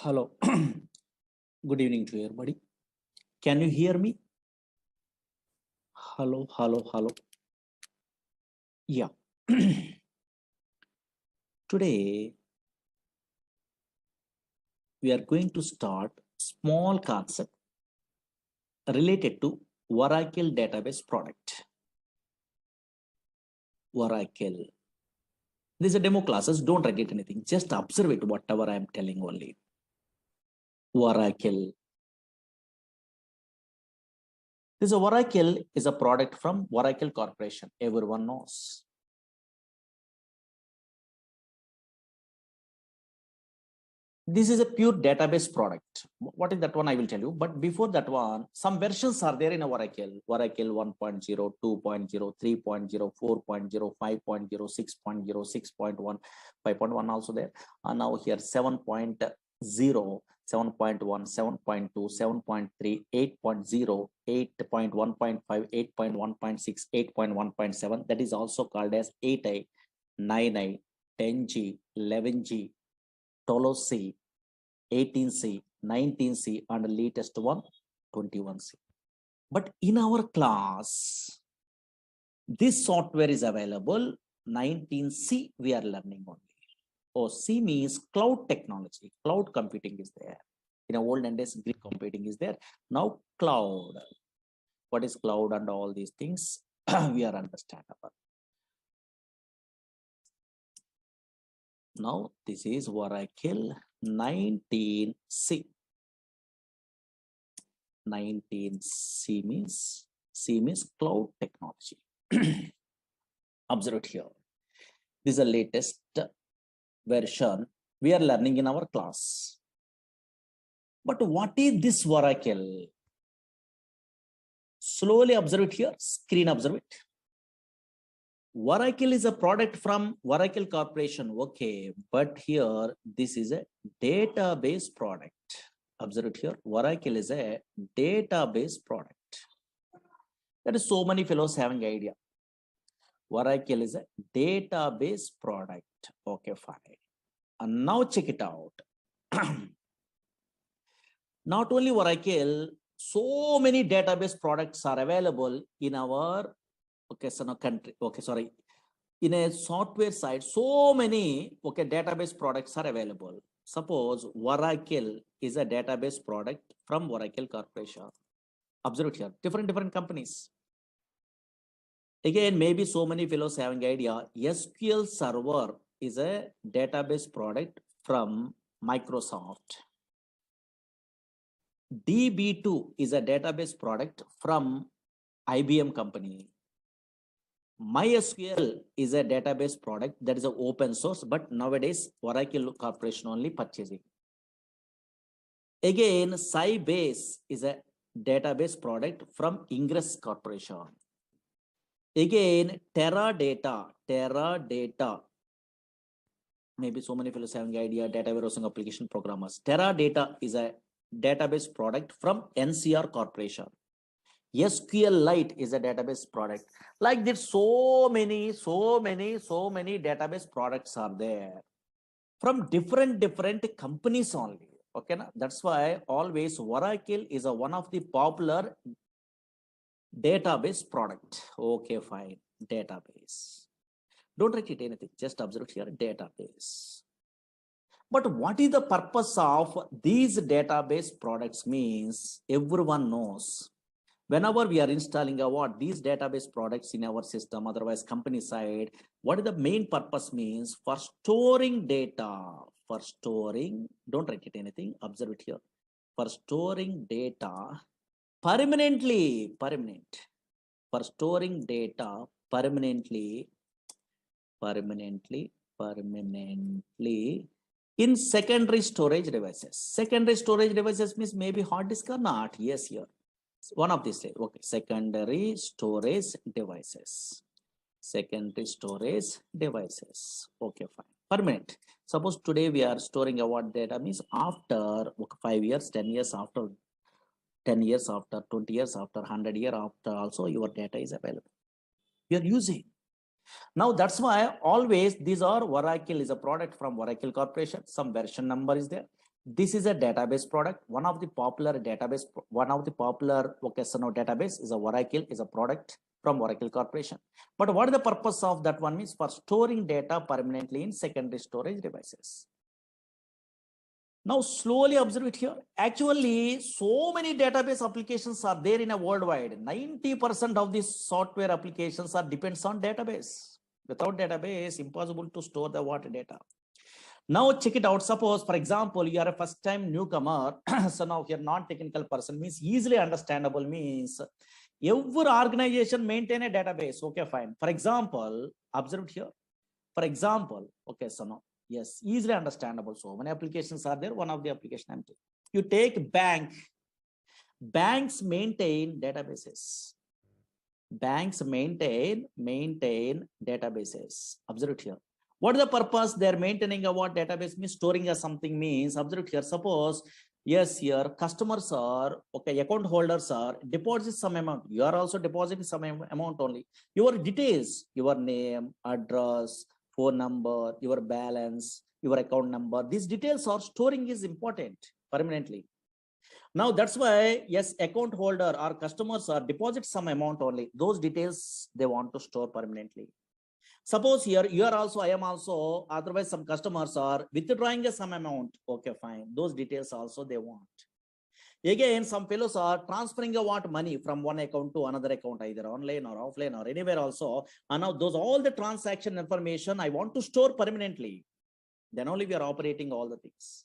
Hello. Good evening to everybody. Can you hear me? Hello, hello, hello. Yeah. Today we are going to start small concept related to Oracle database product. Oracle. This is a demo classes. Don't write it anything. Just observe it, whatever I am telling only. Oracle. This Oracle is a product from Oracle Corporation. Everyone knows. This is a pure database product. What is that one? I will tell you. But before that one, some versions are there in Oracle. Oracle 1.0, 2.0, 3.0, 4.0, 5.0, 6.0, 6.1, 5.1 also there. And now here 7.0, 7.1, 7.2, 7.3, 8.0, 8.1.5, 8.1.6, 8.1.7. That is also called as 8i, 9i, 10G, 11G, 12C, 18C, 19C, and the latest one, 21C. But in our class, this software is available, 19C we are learning only. Oh, C means cloud technology, cloud computing is there. In the olden days, Greek computing is there. Now cloud. What is cloud and all these things, we are understandable. Now this is Oracle 19C. 19C means cloud technology. Observe it here. This is the latest version we are learning in our class. But what is this Oracle? Slowly observe it here. Screen observe it. Oracle is a product from Oracle Corporation. Okay, but here this is a database product. Observe it here. Oracle is a database product. There is so many fellows having idea. Oracle is a database product. Okay, fine. And now check it out. Not only Oracle, so many database products are available in our country. Okay, sorry. In a software side, so many database products are available. Suppose Oracle is a database product from Oracle Corporation. Observe it here. Different companies. Again, maybe so many fellows having idea. SQL Server is a database product from Microsoft. DB2 is a database product from IBM company. MySQL is a database product that is an open source, but nowadays Oracle Corporation only purchasing. Again, Sybase is a database product from Ingress Corporation. Again, Teradata. Maybe so many fellows having idea, data warehousing application programmers. Teradata is a database product from NCR Corporation. SQLite is a database product. Like this, so many database products are there from different companies only. Okay, na? That's why always Oracle is a one of the popular database product. Okay, fine. Database. Don't write it anything. Just observe here. Database. But what is the purpose of these database products? Means everyone knows. Whenever we are installing these database products in our system, otherwise company side, what is the main purpose? Means for storing data. For storing, don't write it anything. Observe it here. For storing data permanently. For storing data permanently in secondary storage devices. Secondary storage devices means maybe hard disk or not. Yes, here. One of these. Okay, secondary storage devices. Secondary storage devices. Okay, fine. Permanent. Suppose today we are storing our data, means after 5 years, 10 years, after 10 years, after 20 years, after 100 years, after also your data is available. You are using. Now that's why always these are Oracle is a product from Oracle Corporation. Some version number is there. This is a database product. One of the popular database, database is a Oracle, is a product from Oracle Corporation. But what is the purpose of that one means? For storing data permanently in secondary storage devices. Now slowly observe it here. Actually, so many database applications are there in a worldwide. 90% of these software applications are depends on database. Without database, impossible to store the what data. Now check it out. Suppose, for example, you are a first time newcomer. So now you're non-technical person, means easily understandable, means every organization maintain a database. Okay, fine. For example, observe it here. For example, okay, so now, yes, easily understandable. So many applications are there. One of the application I'm taking. You take bank. Banks maintain databases. Banks maintain databases. Observe it here. What is the purpose? They're maintaining a what database means storing a something means. Observe it here. Suppose, yes, here customers are, okay, account holders are deposit some amount. You are also depositing some amount only. Your details, your name, address, phone number, your balance, your account number. These details are storing is important permanently. Now that's why, yes, account holder or customers are deposit some amount only. Those details they want to store permanently. Suppose here you are also, I am also, otherwise some customers are withdrawing some amount. Okay, fine. Those details also they want. Again, some fellows are transferring a what money from one account to another account, either online or offline or anywhere also. And now those all the transaction information I want to store permanently. Then only we are operating all the things.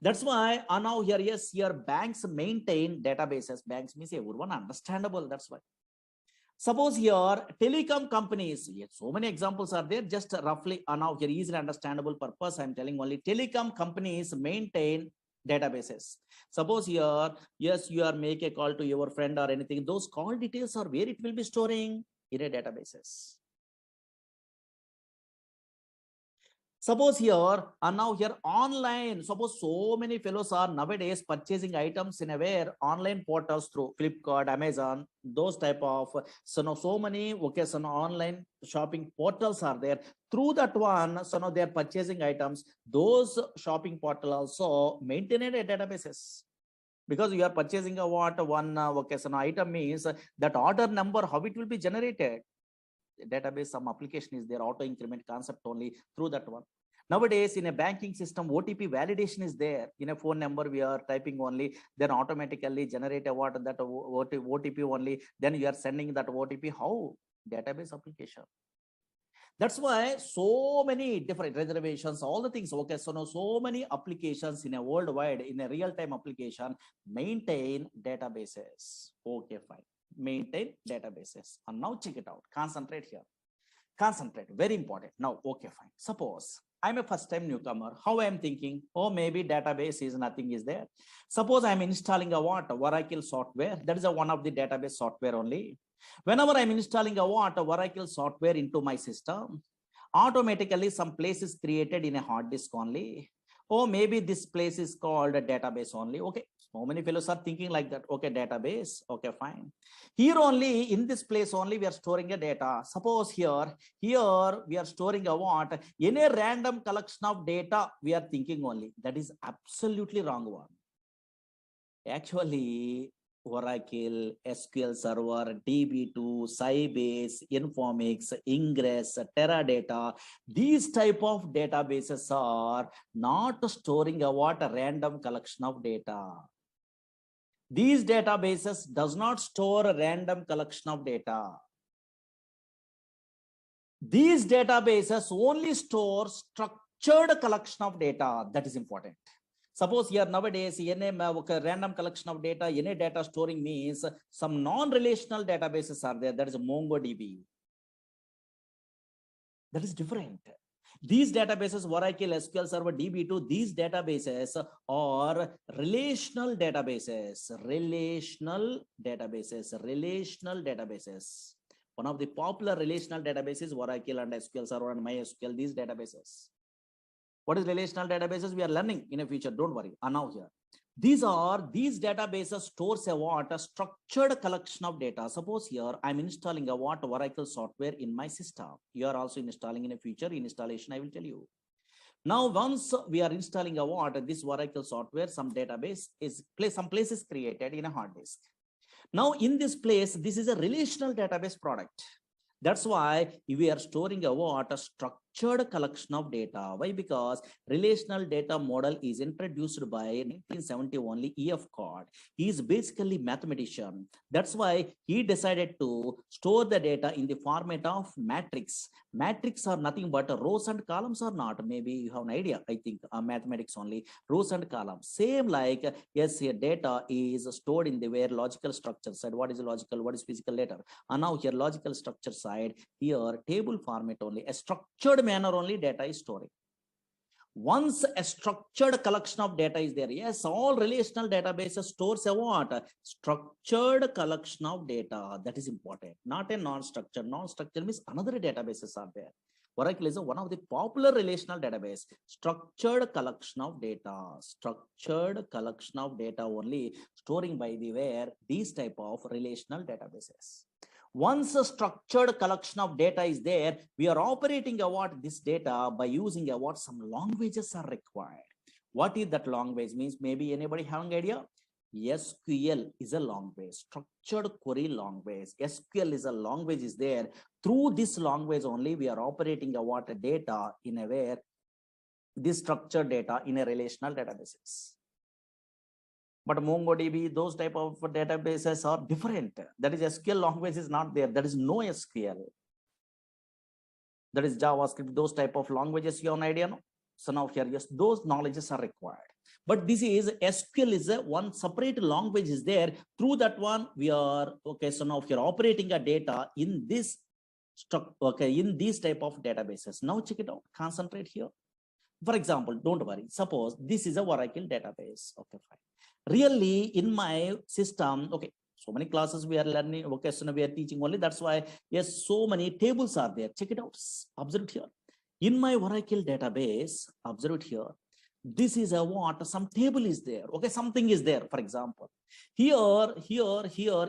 That's why now here, yes, here banks maintain databases. Banks means everyone understandable. That's why. Suppose here telecom companies, yes, so many examples are there, just roughly now here easily understandable purpose. I'm telling only telecom companies maintain databases. Suppose here, yes, you are make a call to your friend or anything. Those call details are where it will be storing in a databases. Suppose here and now here online, suppose so many fellows are nowadays purchasing items in a where online portals through Flipkart, Amazon, those type of, so many, okay, so online shopping portals are there. Through that one, so now they are purchasing items. Those shopping portal also maintain a databases. Because you are purchasing a what one okay, so item means that order number, how it will be generated. Database, some application is there, auto increment concept only through that one. Nowadays in a banking system, OTP validation is there. In a phone number we are typing only, then automatically generate a what that OTP only, then you are sending that OTP. How? Database application. That's why so many different reservations, all the things. Okay, so now so many applications in a worldwide, in a real-time application, maintain databases. Okay, fine. Maintain databases. And now check it out. Concentrate here. Concentrate. Very important. Now, okay, fine. Suppose I'm a first-time newcomer. How I'm thinking? Oh, maybe database is nothing is there. Suppose I'm installing a what? Oracle software. That is a one of the database software only. Whenever I'm installing a what? Oracle software into my system, automatically some place is created in a hard disk only. Oh, maybe this place is called a database only. Okay, so many fellows are thinking like that. Okay, database. Okay, fine. Here only, in this place only, we are storing a data. Suppose here we are storing a what? In a random collection of data, we are thinking only. That is absolutely wrong one. Actually, Oracle, SQL Server, DB2, Sybase, Informix, Ingress, Teradata, these type of databases are not storing a what? A random collection of data. These databases does not store a random collection of data. These databases only store structured collection of data. That is important. Suppose here nowadays, any random collection of data, any data storing means some non-relational databases are there. That is MongoDB. That is different. These databases, Oracle, SQL Server, DB2, these databases are relational databases. Relational databases. One of the popular relational databases, Oracle and SQL Server and MySQL, these databases. What is relational databases? We are learning in the future. Don't worry. Now here. These databases stores a what? A structured collection of data. Suppose here I'm installing a what? Oracle software in my system. You are also installing in a future installation. I will tell you. Now, once we are installing a what, this Oracle software, some database is some place is created in a hard disk. Now, in this place, this is a relational database product. That's why we are storing a what? A structured collection of data. Why? Because relational data model is introduced by 1970 only E.F. Card. He is basically mathematician. That's why he decided to store the data in the format of matrix. Matrix are nothing but rows and columns or not. Maybe you have an idea. I think mathematics only rows and columns. Same like yes, here data is stored in the where logical structure side. What is logical? What is physical later? And now here logical structure side, here table format only, a structured manner only data is storing. Once a structured collection of data is there, yes, all relational databases stores a what? Structured collection of data. That is important, not a non-structured. Non-structured means another databases are there. Oracle is one of the popular relational database. Structured collection of data. Structured collection of data only storing by the where these type of relational databases. Once a structured collection of data is there, we are operating what this data by using what some languages are required. What is that language means? Maybe anybody having idea? SQL is a language, structured query language. SQL is a language is there. Through this language only, we are operating what data in a where this structured data in a relational databases. But MongoDB, those type of databases are different. That is SQL language is not there. There is no SQL. That is JavaScript, those type of languages, you have an idea, no? So now here, yes, those knowledges are required. But this is SQL is a one separate language is there. Through that one, we are, okay, so now here operating a data in this in these type of databases. Now check it out, concentrate here. For example, don't worry, suppose this is a Oracle database. Okay, fine. Really in my system, okay, so many classes we are learning, okay, so we are teaching only, that's why yes, so many tables are there. Check it out, observe it here. In my Oracle database, observe it here, this is a what, some table is there, okay, something is there. For example, here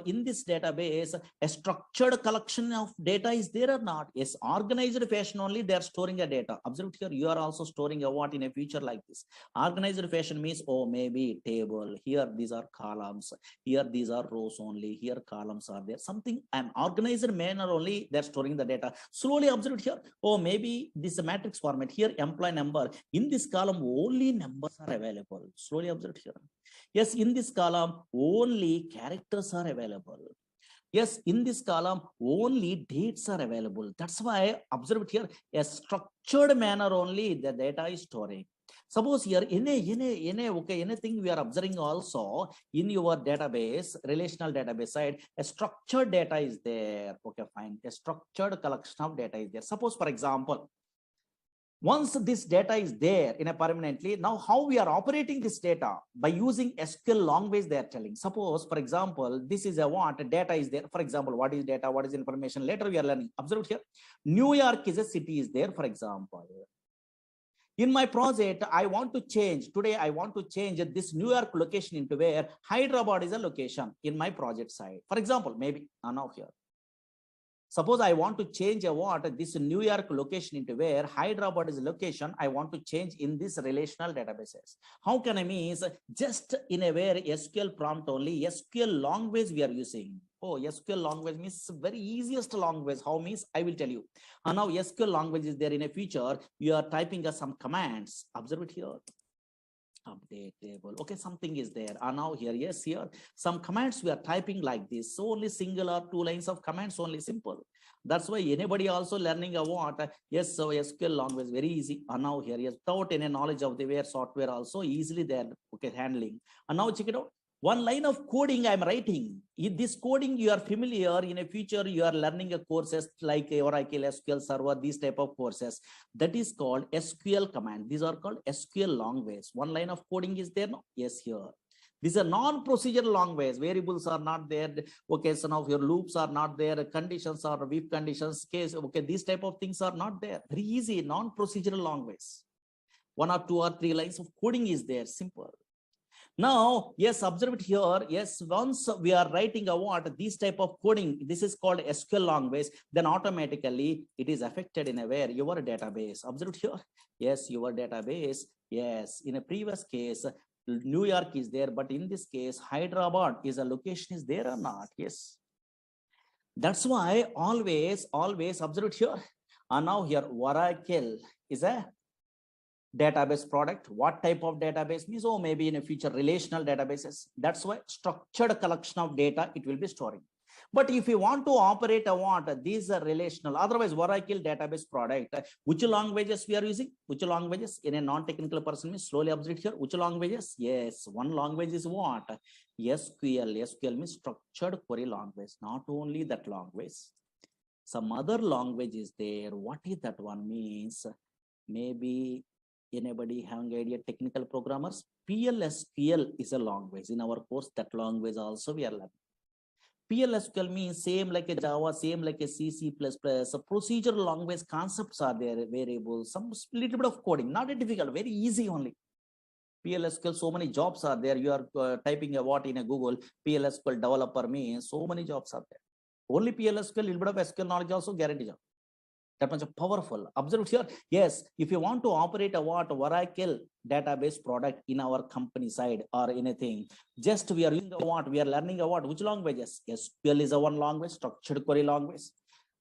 in this database, a structured collection of data is there or not? Yes, organized fashion only they are storing a data. Observe here, you are also storing a what in a future like this. Organized fashion means, oh, maybe table, here these are columns, here these are rows only, here columns are there, something an organized manner only they're storing the data. Slowly observe here, oh, maybe this is a matrix format, here employee number, in this column only numbers are available. Slowly observe here. Yes, in this column, only characters are available. Yes, in this column, only dates are available. That's why, observe it here, a structured manner only the data is storing. Suppose here, okay, anything we are observing also in your database, relational database side, a structured data is there. Okay, fine. A structured collection of data is there. Suppose, for example, once this data is there in a permanently, now how we are operating this data by using SQL language they are telling. Suppose, for example, this is a what data is there. For example, what is data? What is information? Later we are learning. Observe here. New York is a city is there, for example. In my project, I want to change. Today, I want to change this New York location into where Hyderabad is a location in my project side. For example, maybe now here. Suppose I want to change a what this New York location into where Hyderabad is location. I want to change in this relational databases. How can I mean? Just in a where SQL prompt only, SQL language we are using. Oh, SQL language means very easiest language. How means I will tell you. And now SQL language is there in a feature. You are typing some commands. Observe it here. Update table, okay, something is there. And now here, yes, here some commands we are typing like this, so only single or two lines of commands only, simple. That's why anybody also learning a what, yes, so SQL language very easy. And now here, yes, without any knowledge of the where software also easily there, okay, handling. And now check it out, one line of coding I'm writing. In this coding you are familiar, in a future you are learning a courses like Oracle SQL Server, these type of courses, that is called SQL command. These are called SQL language. One line of coding is there, no? Yes, here. These are non-procedural language. Variables are not there. Okay, so now your loops are not there. Conditions are if conditions case. Okay, these type of things are not there. Very easy, non-procedural language. One or two or three lines of coding is there, simple. Now, yes, observe it here. Yes, once we are writing a what, this type of coding, this is called SQL language, then automatically it is affected in a where your database. Observe it here. Yes, your database. Yes, in a previous case, New York is there, but in this case, Hyderabad is a location is there or not? Yes. That's why always observe it here. And now here, Oracle is a database product. What type of database means? Oh, maybe in a future relational databases. That's why structured collection of data it will be storing. But if you want to operate a what, these are relational. Otherwise, Oracle database product. Which languages we are using? Which languages? In a non-technical person means slowly observe here. Which languages? Yes, one language is what? SQL. SQL means structured query language. Not only that language. Some other language is there. What is that one means? Maybe anybody having idea technical programmers? PLSQL is a language. In our course, that language also we are learning. PLSQL means same like a Java, same like a C++. So procedural language concepts are there, variables, some little bit of coding, not a difficult, very easy only. PLSQL, so many jobs are there. You are typing a what in a Google, PLSQL developer means so many jobs are there. Only PLSQL, little bit of SQL knowledge also guarantee job. That much powerful. Observe here. Yes, if you want to operate a what Oracle database product in our company side or anything, just we are using a what, we are learning a what, which languages? SQL is a one language, structured query language.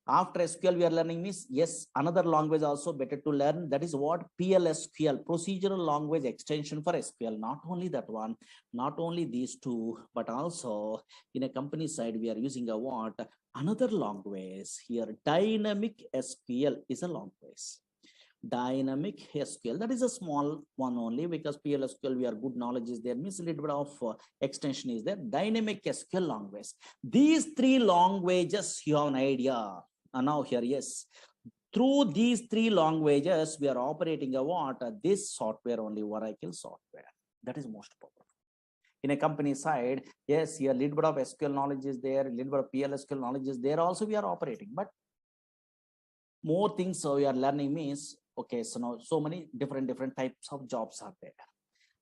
After SQL, we are learning means, yes, another language also better to learn. That is what PLSQL, procedural language extension for SQL. Not only that one, not only these two, but also in a company side, we are using a what? Another language here. Dynamic SQL is a language. Dynamic SQL, that is a small one only, because PLSQL we are good knowledge is there, means a little bit of extension is there. Dynamic SQL language. These three languages you have an idea. And now here, yes, through these three languages we are operating a what? This software only, Oracle software. That is most powerful. In a company side, yes, here little bit of SQL knowledge is there, little bit of PLSQL knowledge is there also we are operating, but more things so we are learning means, okay, so now so many different types of jobs are there.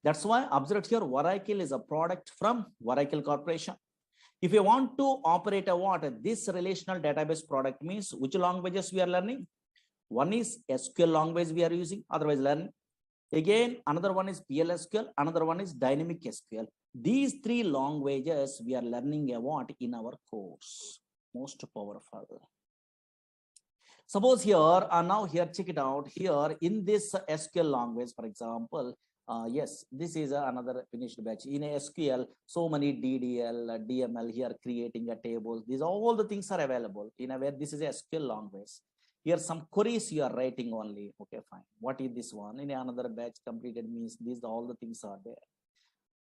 That's why observe here, Oracle is a product from Oracle Corporation. If you want to operate a what, this relational database product means which languages we are learning? One is SQL language we are using, otherwise learning. Again, another one is PLSQL, another one is dynamic SQL. These three languages we are learning a what in our course. Most powerful. Suppose here, now here, check it out. Here in this SQL language, for example, yes, this is another finished batch. In a SQL, so many DDL, DML here creating a table. These all the things are available in a way. This is a SQL language. Here some queries you are writing only. Okay, fine. What is this one? In another batch completed means these all the things are there.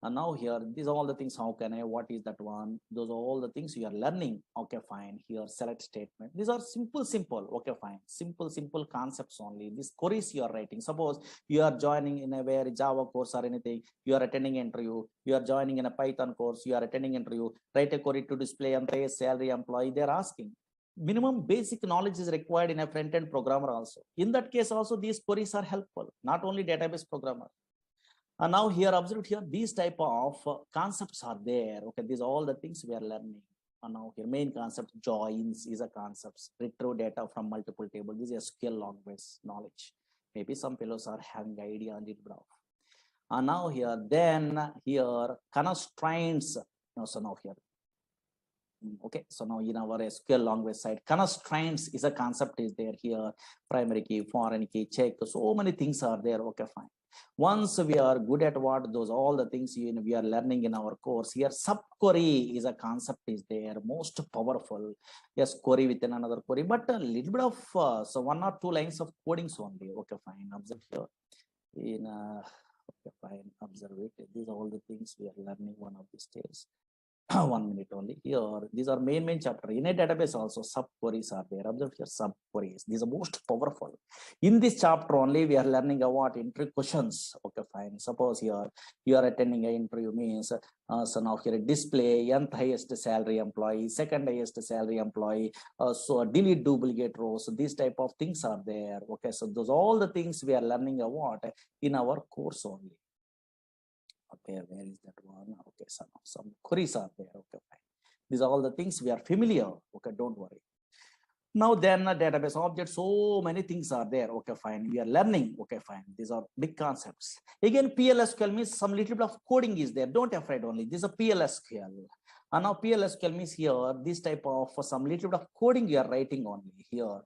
And now here, these are all the things. How can I? What is that one? Those are all the things you are learning. Okay, fine. Here, select statement. These are simple. Okay, fine. Simple concepts only. These queries you are writing. Suppose you are joining in a where Java course or anything. You are attending interview. You are joining in a Python course. You are attending interview. Write a query to display and pay salary employee. They are asking. Minimum basic knowledge is required in a front-end programmer also. In that case also, these queries are helpful. Not only database programmer. And now here, observe here, these type of concepts are there. Okay, these are all the things we are learning. And now here, main concept, joins is a concept. Retrieve data from multiple tables. This is SQL language knowledge. Maybe some fellows are having idea on it. And now here, then here, constraints. No, so now here. Okay, so now in our SQL language side, constraints is a concept is there here. Primary key, foreign key, check. So many things are there. Okay, fine. Once we are good at what those all the things we are learning in our course here, subquery is a concept is there, most powerful. Yes, query within another query, but a little bit of so 1 or 2 lines of codings only. Okay, fine. Observe here. In okay, fine. Observe it. These are all the things we are learning one of these days. 1 minute only here. These are main chapter. In a database also subqueries are there. Observe here, subqueries. These are most powerful. In this chapter only we are learning about interview questions. Okay, fine. Suppose here you are attending an interview means so now here display nth highest salary employee, second highest salary employee, so delete duplicate rows. So these type of things are there. Okay, so those all the things we are learning about in our course only. Okay, where is that one? Okay, some queries are there. Okay, fine. These are all the things we are familiar. Okay, don't worry. Now then database object, so many things are there. Okay, fine. We are learning. Okay, fine. These are big concepts. Again, PLSQL means some little bit of coding is there. Don't afraid only. This is a PLSQL. And now PLSQL means here, this type of some little bit of coding you are writing only here.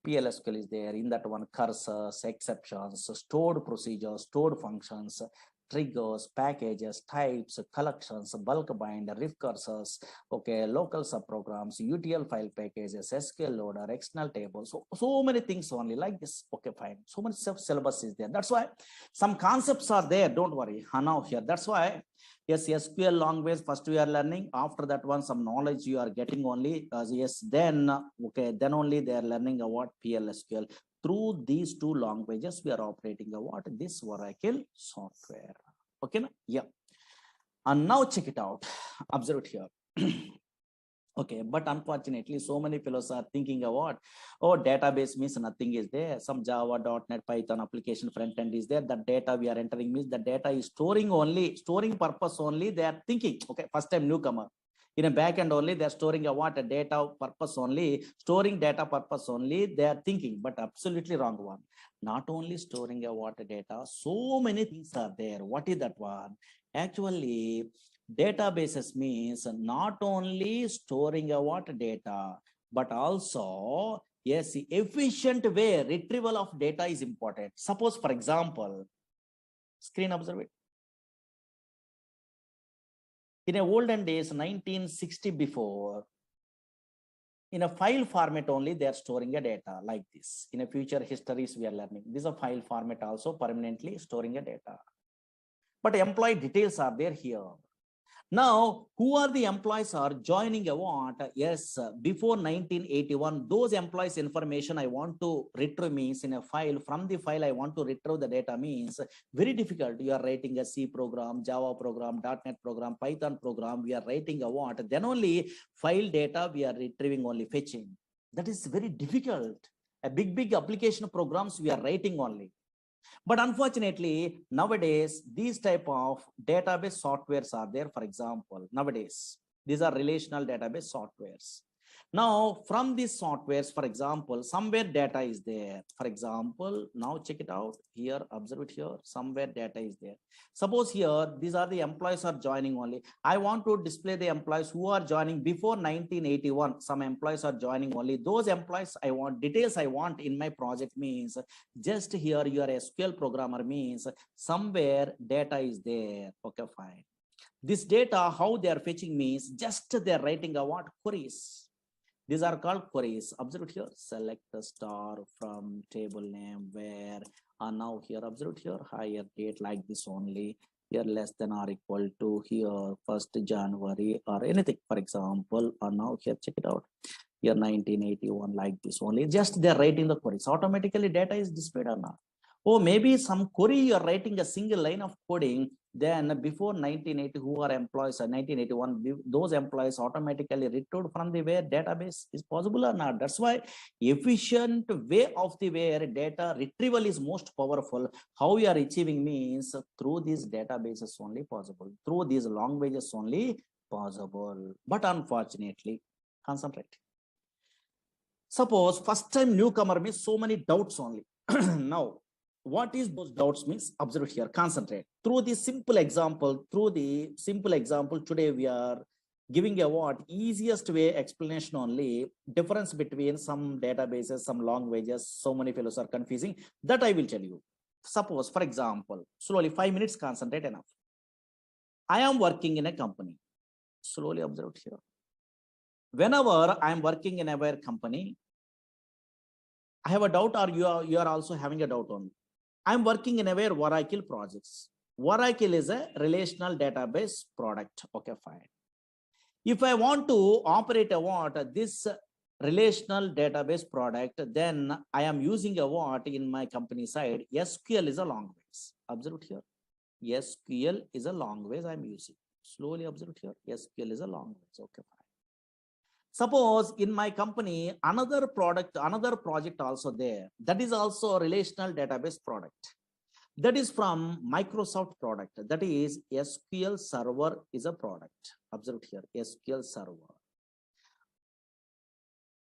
PLSQL is there. In that one, cursors, exceptions, stored procedures, stored functions, triggers, packages, types, collections, bulk bind, recursors, okay, local subprograms, UTL file packages, SQL loader, external tables, so many things only like this. Okay, fine. So much syllabus is there. That's why some concepts are there. Don't worry. Now here, that's why yes, SQL language first we are learning. After that one, some knowledge you are getting only. Yes, then okay, then only they are learning about PLSQL. Through these two languages, we are operating what this Oracle software. Okay, na? Yeah. And now check it out. Observe it here. Okay, but unfortunately, so many fellows are thinking about, oh, database means nothing is there. Some Java, .NET, Python application front end is there. The data we are entering means the data is storing purpose only. They are thinking, okay, first time newcomer. In a backend only, they are storing a data purpose only, storing data purpose only. They are thinking, but absolutely wrong one. Not only storing a data, so many things are there. What is that one? Actually, databases means not only storing a data, but also yes, efficient way retrieval of data is important. Suppose, for example, screen observe it. In a olden days, 1960 before, in a file format only, they are storing a data like this. In a future histories, we are learning. This is a file format also permanently storing a data. But employee details are there here. Now, who are the employees are joining a what? Yes, before 1981, those employees information I want to retrieve means in a file. From the file I want to retrieve the data means very difficult. You are writing a C program, Java program, .NET program, Python program. We are writing a what? Then only file data we are retrieving only fetching. That is very difficult. A big application programs we are writing only. But unfortunately, nowadays, these type of database softwares are there. For example, nowadays, these are relational database softwares. Now, from these softwares, for example, somewhere data is there. For example, now check it out here, observe it here, somewhere data is there. Suppose here, these are the employees are joining only. I want to display the employees who are joining before 1981. Some employees are joining only. Those employees I want, details I want in my project means just here your SQL programmer means somewhere data is there. Okay, fine. This data, how they are fetching means just they are writing a what? Queries. These are called queries. Observe here. Select the star from table name where now here observe here higher date like this only. Here less than or equal to here 1st January or anything. For example, now here check it out. Here 1981 like this only. Just they are writing the queries. Automatically data is displayed or not. Oh, maybe some query you are writing a single line of coding. Then before 1980, who are employees, 1981, those employees automatically retrieved from the where database is possible or not. That's why efficient way of the where data retrieval is most powerful. How we are achieving means through these databases only possible, through these languages only possible. But unfortunately, concentrate. Suppose first time newcomer means so many doubts only. Now, what is those doubts means? Observe here, concentrate. Through the simple example, today we are giving a what? Easiest way explanation only, difference between some databases, some languages, so many fellows are confusing. That I will tell you. Suppose, for example, slowly 5 minutes, concentrate enough. I am working in a company. Slowly observe here. Whenever I am working in a company, I have a doubt, or you are also having a doubt on. I'm working in a Oracle projects. Oracle is a relational database product. Okay, fine. If I want to operate this relational database product, then I am using a what in my company side. SQL is a language. Observe here. SQL is a language I'm using. Slowly observe here. SQL is a language. Okay, fine. Suppose in my company, another project also there. That is also a relational database product. That is from Microsoft product. That is SQL Server is a product. Observe here, SQL Server.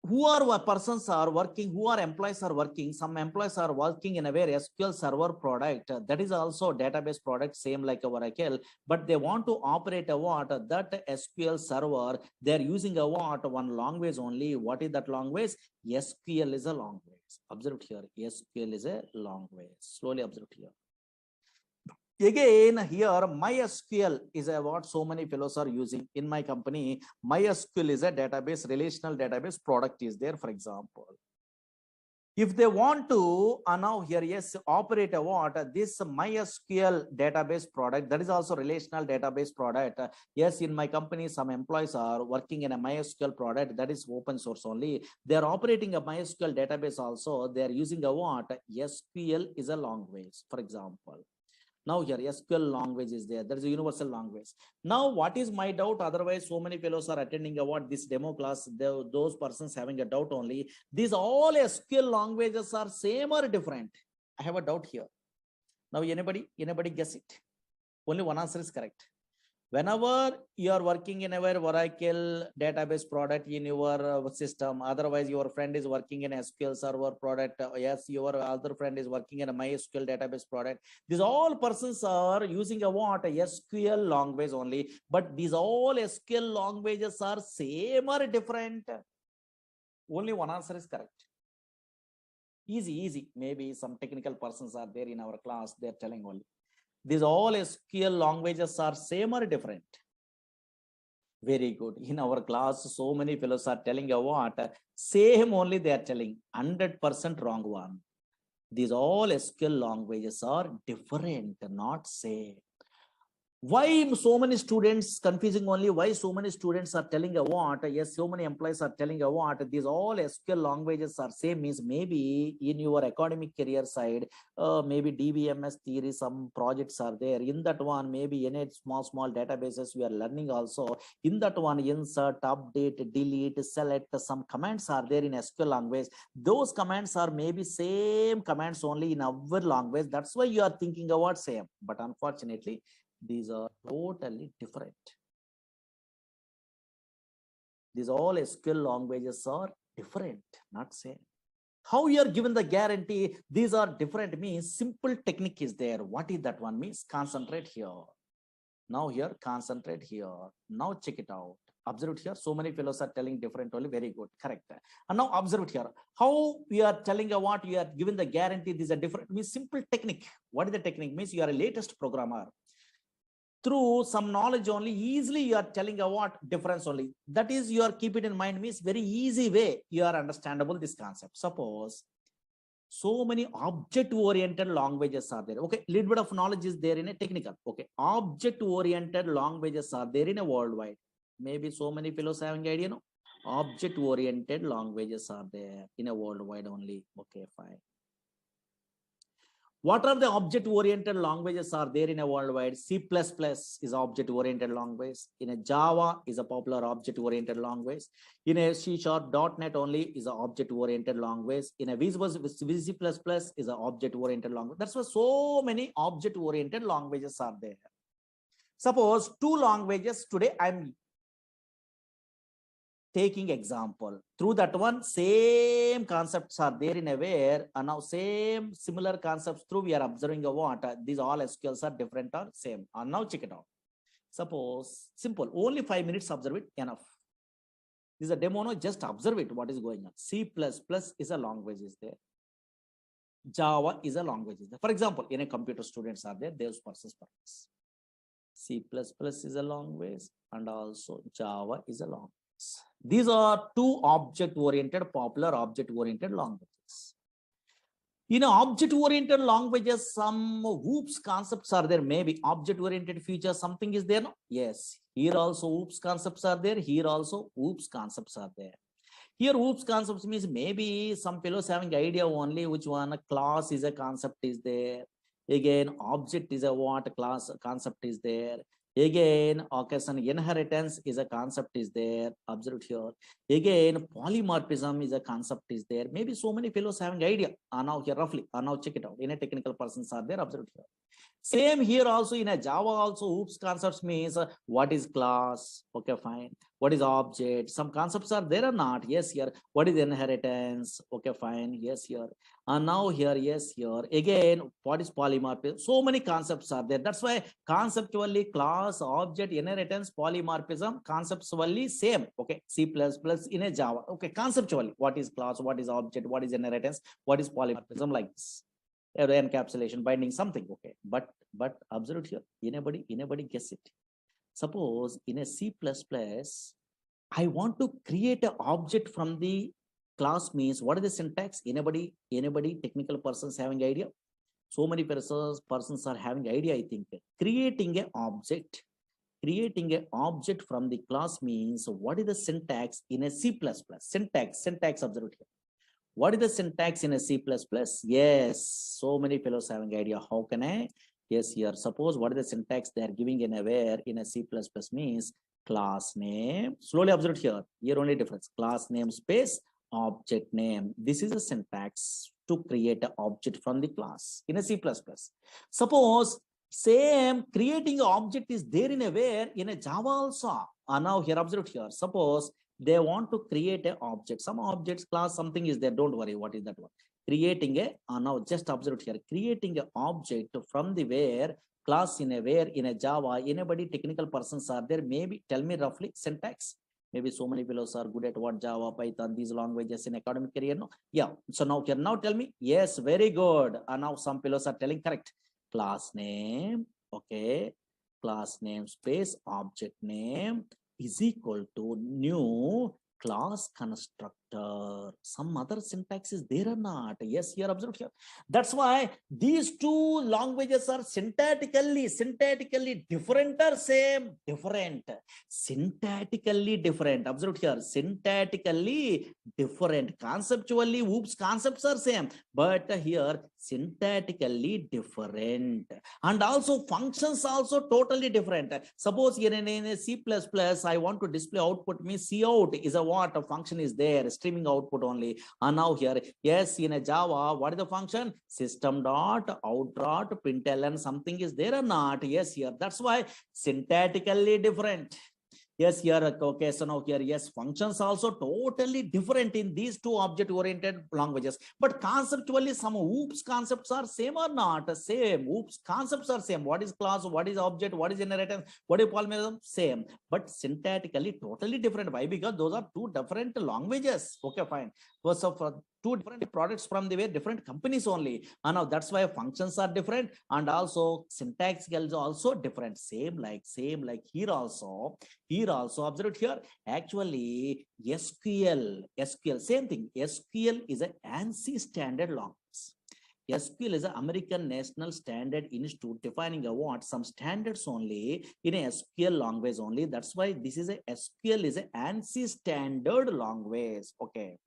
Who are persons are working, who are employees are working, some employees are working in a very SQL Server product. That is also database product, same like a Oracle, but they want to operate a what? That SQL Server, they're using a what? One language only. What is that language? SQL is a language. Observe here, SQL is a language. Slowly observe here. Again, here MySQL is a what so many fellows are using in my company. MySQL is a database, relational database product is there, for example. If they want to now here, yes, operate a what? This MySQL database product, that is also relational database product. Yes, in my company, some employees are working in a MySQL product that is open source only. They are operating a MySQL database also. They are using a what? SQL is a language, for example. Now here SQL language is there. There is a universal language. Now what is my doubt? Otherwise, so many fellows are attending about this demo class. Those persons having a doubt only. These all SQL languages are same or different? I have a doubt here. Now anybody guess it? Only one answer is correct. Whenever you are working in a Oracle database product in your system, otherwise your friend is working in SQL Server product, yes, your other friend is working in a MySQL database product. These all persons are using a what? A SQL language only, but these all SQL languages are same or different? Only one answer is correct. Easy. Maybe some technical persons are there in our class, they're telling only. These all SQL languages are same or different? Very good. In our class, so many fellows are telling a what? Same only they are telling. 100% wrong one. These all SQL languages are different, not same. Why so many students confusing only? Why so many students are telling a what? Yes, so many employees are telling a what? These all SQL languages are same means maybe in your academic career side, maybe DBMS theory, some projects are there. In that one, maybe in small databases we are learning also. In that one, insert, update, delete, select, some commands are there in SQL language. Those commands are maybe same commands only in our language. That's why you are thinking about same. But unfortunately, these are totally different. These all SQL languages are different, not same. How you are given the guarantee these are different means simple technique is there. What is that one means? Concentrate here. Now here, concentrate here. Now check it out. Observe here. So many fellows are telling different only. Very good. Correct. And now observe here. How we are telling a what you are given the guarantee these are different means simple technique. What is the technique? Means you are a latest programmer. Through some knowledge only, easily you are telling a what difference only. That is, you are keep it in mind means very easy way you are understandable this concept. Suppose so many object oriented languages are there. Okay, little bit of knowledge is there in a technical. Okay, object oriented languages are there in a worldwide. Maybe so many fellows having idea, no? Object oriented languages are there in a worldwide only. Okay, fine. What are the object-oriented languages are there in a worldwide? C++ is object-oriented language. In a Java is a popular object-oriented language. In a C# .NET only is an object-oriented language. In a VC++ is an object-oriented language. That's why so many object-oriented languages are there. Suppose two languages today I'm taking example. Through that one, same concepts are there in a where, and now same similar concepts through we are observing a what? These all SQLs are different or same. And now check it out. Suppose simple, only 5 minutes observe it, enough. This is a demo, no, just observe it, what is going on. C++ is a language is there. Java is a language is there. For example, in a computer students are there, those persons. C++ is a language and also Java is a language. These are two object-oriented, popular object-oriented languages. In object-oriented languages, some OOPS concepts are there. Maybe object-oriented feature, something is there. No? Yes. Here also OOPS concepts are there. Here also OOPS concepts are there. Here OOPS concepts means maybe some fellows having idea only which one. A class is a concept is there. Again, object is a what class concept is there. Again, occasion inheritance is a concept is there. Observe here. Again, polymorphism is a concept is there. Maybe so many fellows having idea. Now here roughly. Now check it out. In a technical persons are there. Observe here. Same here also in a Java also oops concepts means what is class, okay fine, what is object, some concepts are there or not, yes here, what is inheritance, okay fine, yes here, and now here, yes here, again what is polymorphism, so many concepts are there, that's why conceptually class, object, inheritance, polymorphism conceptually same, okay, C++ in a Java, okay, conceptually what is class, what is object, what is inheritance, what is polymorphism, like this encapsulation binding something, okay, but observe here, anybody guess it, suppose in a C++ I want to create an object from the class, means what is the syntax, anybody technical persons having idea, so many persons are having idea, I think creating an object from the class means what is the syntax in a C++, syntax observe here. What is the syntax in a C++? Yes, so many fellows having idea. How can I? Yes, here. Suppose what is the syntax they are giving in a where in a C++ means class name. Slowly observe here. Here only difference. Class name space object name. This is a syntax to create an object from the class in a C++. Suppose same creating an object is there in a where in a Java also. Now here observe here. Suppose they want to create an object, some objects class something is there, don't worry what is that one, creating a now just observe here, creating an object from the where class in a where in a Java, anybody technical persons are there, maybe tell me roughly syntax, maybe so many fellows are good at what Java, Python, these languages in academic career, no, yeah, so now here now tell me, yes, very good, and now some fellows are telling correct, class name, okay, class name space object name is equal to new class constructor. Some other syntax is there or not? Yes, here observe here. That's why these two languages are syntactically different or same? Different. Syntactically different. Observe here. Syntactically different. Conceptually, oops, concepts are same. But here, syntactically different. And also functions also totally different. Suppose here in a C++, I want to display output means cout is a what? A function is there, streaming output only. And now here, yes, in a Java, what is the function? System.out.println, something is there or not? Yes, here. That's why syntactically different. Yes, here, okay, so now here, yes, functions also totally different in these two object-oriented languages. But conceptually, some oops concepts are same or not? Same. Oops concepts are same. What is class? What is object? What is inheritance? What is polymorphism? Same. But syntactically, totally different. Why? Because those are two different languages. Okay, fine. So, two different products from the way different companies only. And now that's why functions are different, and also syntax is also different. Same like here also. Here also observe here. Actually, SQL, same thing. SQL is an ANSI standard language. SQL is an American National Standard Institute defining a what? Some standards only in a SQL language only. That's why this is a SQL is an ANSI standard language. Okay.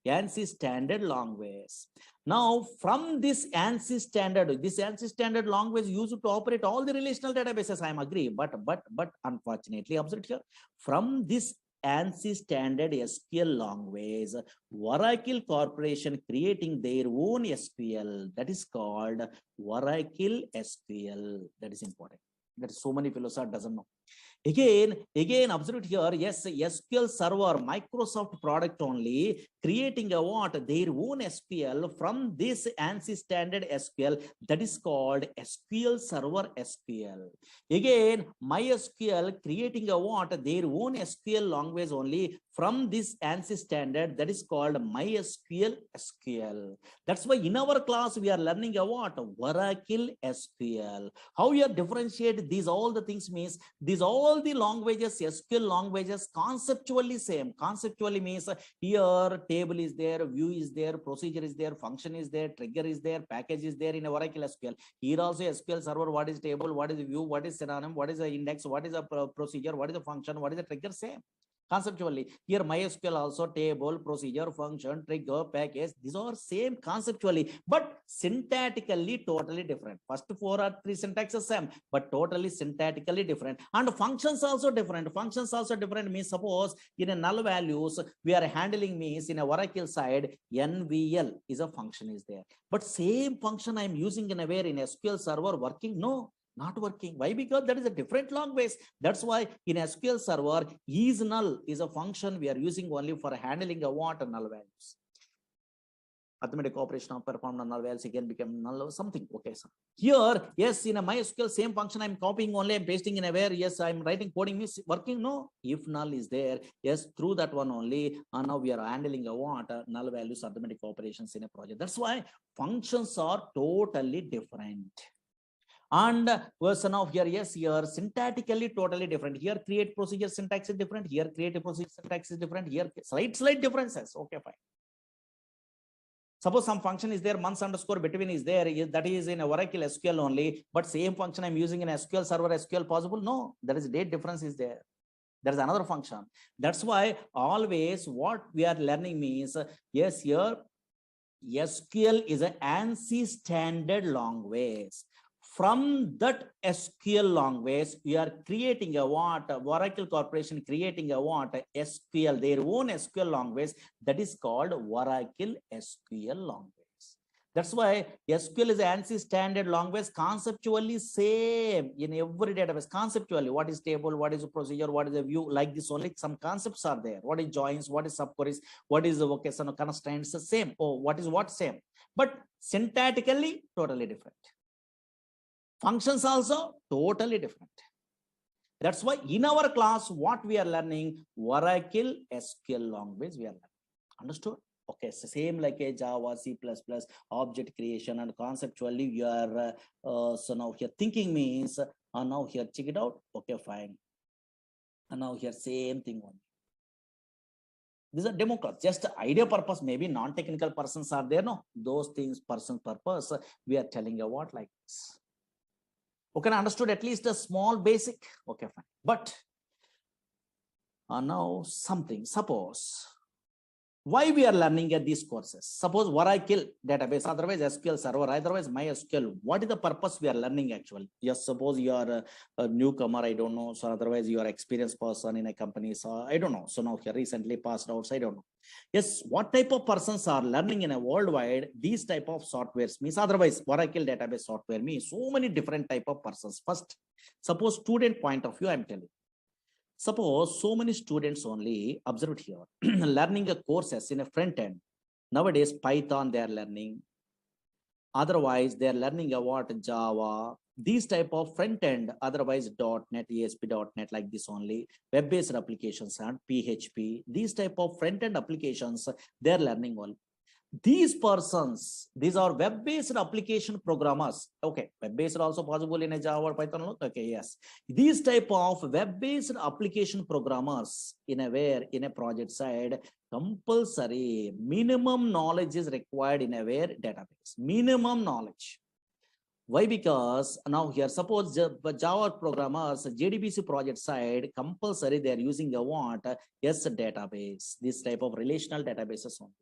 ANSI standard language. Now, from this ANSI standard language used to operate all the relational databases, I am agree, but unfortunately, observe here, from this ANSI standard SQL language, Oracle Corporation creating their own SQL, that is called Oracle SQL. That is important. That is so many fellows are doesn't know. Again, observe here, yes, SQL Server, Microsoft product only, creating a what? Their own SQL from this ANSI standard SQL, that is called SQL Server SQL. Again, MySQL creating a what? Their own SQL language only from this ANSI standard, that is called MySQL SQL. That's why in our class, we are learning a what? Oracle SQL. How you differentiate these all the things means, these all the languages, SQL languages, conceptually same. Conceptually means here table is there, view is there, procedure is there, function is there, trigger is there, package is there in Oracle SQL. Here also SQL Server, what is table, what is view, what is synonym, what is the index, what is a procedure, what is a function, what is a trigger, same. conceptually. Here MySQL also table, procedure, function, trigger, package. These are same conceptually, but syntactically totally different. First 4 or 3 syntaxes same, but totally syntactically different. And functions also different. Functions also different means suppose in a null values we are handling means in a Oracle side, NVL is a function is there. But same function I am using in a where in SQL server working? No, not working. Why? Because that is a different language. That's why in SQL server, is null is a function we are using only for handling a what null values. Arithmetic operation of performed null values again become null or something. Okay, so here, yes, in a MySQL same function I'm copying only, I'm pasting in a where, yes, I'm writing coding means working. No, if null is there, yes, through that one only. And now we are handling a what null values arithmetic operations in a project. That's why functions are totally different. And version of here, yes, here syntactically totally different. Here create procedure syntax is different. Here create a procedure syntax is different. Here slight differences. Okay, fine. Suppose some function is there, months underscore between is there, that is in a Oracle SQL only, but same function I'm using in SQL server SQL possible? No, there is date difference is there. There is another function. That's why always what we are learning means, yes, here SQL is an ANSI standard language. From that SQL language, we are creating a what? Oracle Corporation creating a what? SQL, their own SQL language that is called Oracle SQL language. That's why SQL is an ANSI standard language, conceptually same in every database. Conceptually, what is table, what is a procedure, what is a view, like this only some concepts are there. What is joins, what is subqueries, what is the vocational constraints, the same. Oh, what is what same, but syntactically totally different. Functions also totally different. That's why in our class, what we are learning, Oracle SQL language we are learning. Understood? Okay, so same like a Java, C++, object creation, and conceptually you are, so now here thinking means, now here check it out. Okay, fine. And now here same thing only. These are demo class, just idea purpose, maybe non-technical persons are there. No, those things person purpose, we are telling you what like this. Okay, understood at least a small basic. Okay, fine. But now something, suppose why we are learning at these courses. Suppose Oracle database, otherwise SQL server, otherwise MySQL. What is the purpose we are learning actually? Yes, suppose you are a newcomer, I don't know. So otherwise you are experienced person in a company. So I don't know. So now here recently passed out, so I don't know. Yes, what type of persons are learning in a worldwide these type of softwares means, otherwise Oracle database software means so many different type of persons. First, suppose student point of view, I'm telling. Suppose so many students only, observe here, learning a courses in a front end. Nowadays, Python they are learning. Otherwise, they are learning about Java, these type of front end, otherwise .NET, ASP.NET like this only, web-based applications and PHP, these type of front end applications, they are learning all. These persons, these are web-based application programmers. Okay, web-based also possible in a Java or Python. Okay, yes. These type of web-based application programmers in a where in a project side, compulsory minimum knowledge is required in a where database. Minimum knowledge. Why? Because now here, suppose Java programmers, JDBC project side, compulsory they are using a what? Yes, database. This type of relational databases only.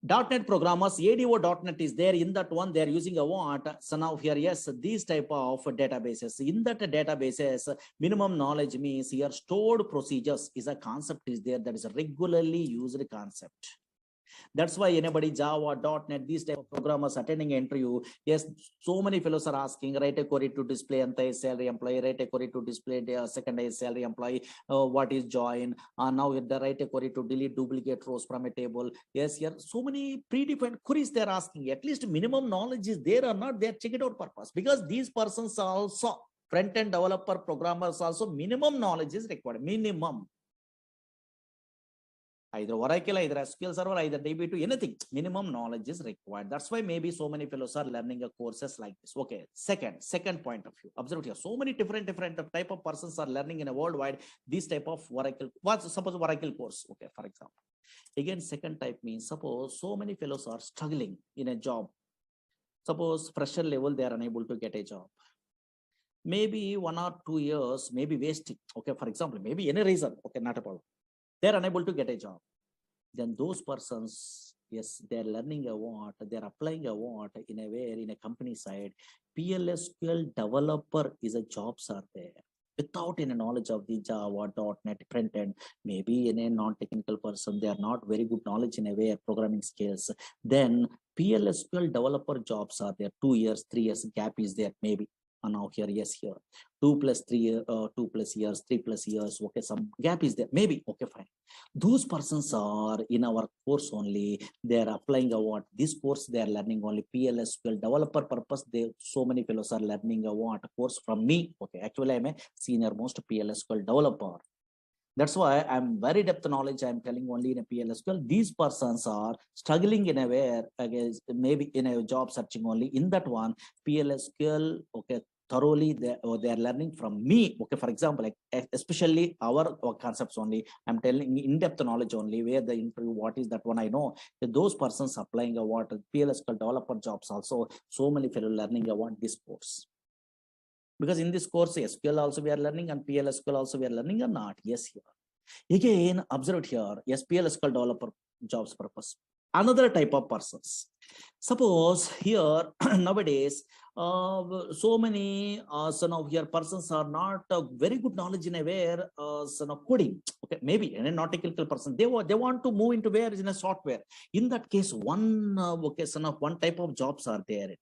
.NET programmers, ADO.NET is there, in that one they are using a what? So now here, yes, these type of databases. In that databases, minimum knowledge means here stored procedures is a concept is there that is a regularly used concept. That's why anybody Java, .NET, these type of programmers attending an interview, yes, so many fellows are asking, write a query to display salary employee, write a query to display the second salary employee, what is join, now the write a query to delete duplicate rows from a table. Yes, here so many predefined queries they're asking. At least minimum knowledge is there or not, they're check it out purpose, because these persons are also front-end developer programmers also minimum knowledge is required, minimum. Either Oracle, either SQL Server, either DB2, anything, minimum knowledge is required. That's why maybe so many fellows are learning courses like this. Okay, second point of view. Observe here, so many different type of persons are learning in a worldwide this type of Oracle. What's suppose Oracle course? Okay, for example. Again, second type means suppose so many fellows are struggling in a job. Suppose fresher level, they are unable to get a job. maybe 1 or 2 years, maybe wasting. Okay, for example, maybe any reason. Okay, not a problem. They're unable to get a job. Then those persons, yes, they're learning a what, they're applying a what in a way in a company side. PLSQL developer is a jobs are there. Without any knowledge of the Java, .NET, front end, maybe in a non-technical person, they are not very good knowledge in a way programming skills. Then PLSQL developer jobs are there. 2 years, 3 years gap is there, maybe. And now here, yes, here 2 plus 3 3 plus years. Okay, some gap is there, maybe. Okay, fine. Those persons are in our course only. They are applying a what this course they are learning only PLSQL developer purpose. They so many fellows are learning a what course from me. Okay, actually I'm a senior most PLSQL developer. That's why I'm very depth knowledge. I'm telling only in a PLSQL. These persons are struggling in a way, against maybe in a job searching only. In that one, PLSQL, okay, thoroughly they are learning from me. Okay, for example, like especially our concepts only. I'm telling in-depth knowledge only where the interview, what is that one I know. That those persons applying a what PLSQL developer jobs also. So many fellow learning a what this course. Because in this course, SQL also we are learning and PLSQL also we are learning or not? Yes, here. Again, observe here, SQL developer jobs purpose. Another type of persons. Suppose here nowadays, so many son of here persons are not very good knowledge in a where son of coding. Okay, maybe and a not technical person. They want to move into where is in a software. In that case, one okay, son of one type of jobs are there.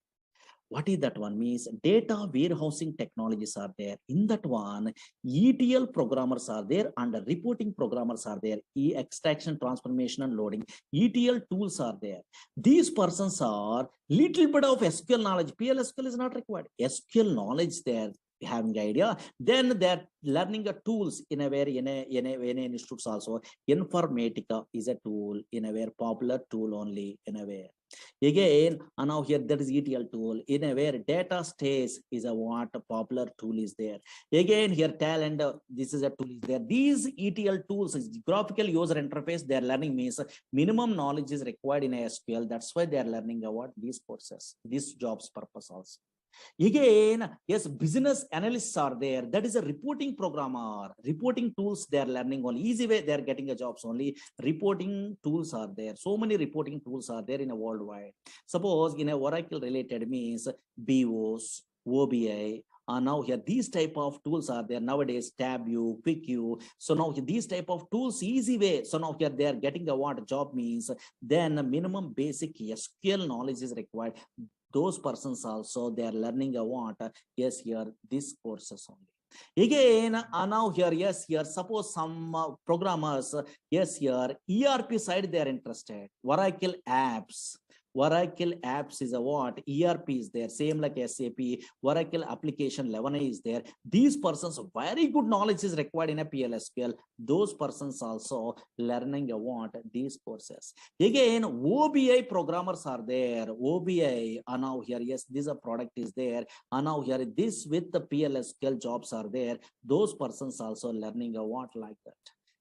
What is that one means? Data warehousing technologies are there. In that one, ETL programmers are there and reporting programmers are there. Extraction, transformation and loading. ETL tools are there. These persons are little bit of SQL knowledge. PLSQL is not required. SQL knowledge there, having idea. Then they're learning the tools in a very in a institutes also. Informatica is a tool in a very popular tool only in a way. Again, and now here there is ETL tool in a where data stays is a what a popular tool is there. Again, here talent, this is a tool is there. These ETL tools is graphical user interface. They are learning means minimum knowledge is required in SQL. That's why they are learning about these courses, these jobs purpose also. Again, yes, business analysts are there. That is a reporting programmer. Reporting tools they are learning only. Easy way they are getting a jobs only. Reporting tools are there. So many reporting tools are there in a worldwide. Suppose in a Oracle related means BOS, OBI. Now here these type of tools are there nowadays. TabView, QuickView. So now these type of tools easy way. So now here they are getting a what job means. Then a minimum basic SQL knowledge is required. Those persons also they are learning a what yes here these courses only. Again now here yes here suppose some programmers yes here ERP side they are interested. Oracle apps is a what ERP is there, same like SAP. Oracle application 11 is there. These persons very good knowledge is required in a PLSQL. Those persons also learning a what these courses. Again, OBI programmers are there. OBI, and now here, yes, this a product is there. And now here, this with the PLSQL jobs are there. Those persons also learning a what like that.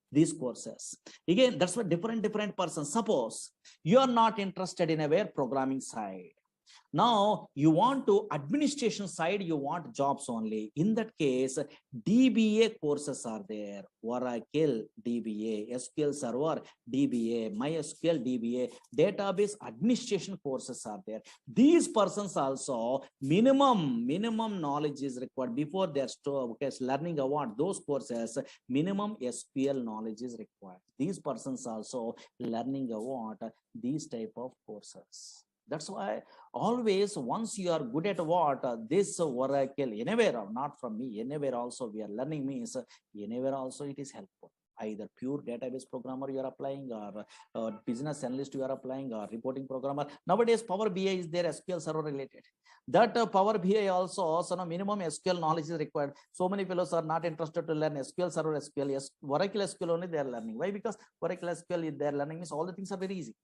These courses. Again, that's what different persons. Suppose you are not interested in a where programming side. Now you want to administration side, you want jobs only. In that case, DBA courses are there. Oracle DBA, SQL Server DBA, MySQL DBA, database administration courses are there. These persons also minimum knowledge is required before they're learning about those courses. Minimum SQL knowledge is required. These persons also learning about these type of courses. That's why always once you are good at what this Oracle anywhere, not from me, anywhere also we are learning means anywhere also it is helpful. Either pure database programmer you are applying or business analyst you are applying or reporting programmer. Nowadays Power BI is there, SQL Server related. That Power BI also no minimum SQL knowledge is required. So many fellows are not interested to learn SQL Server, SQL, yes, Oracle SQL only they are learning. Why? Because Oracle SQL they are learning means all the things are very easy.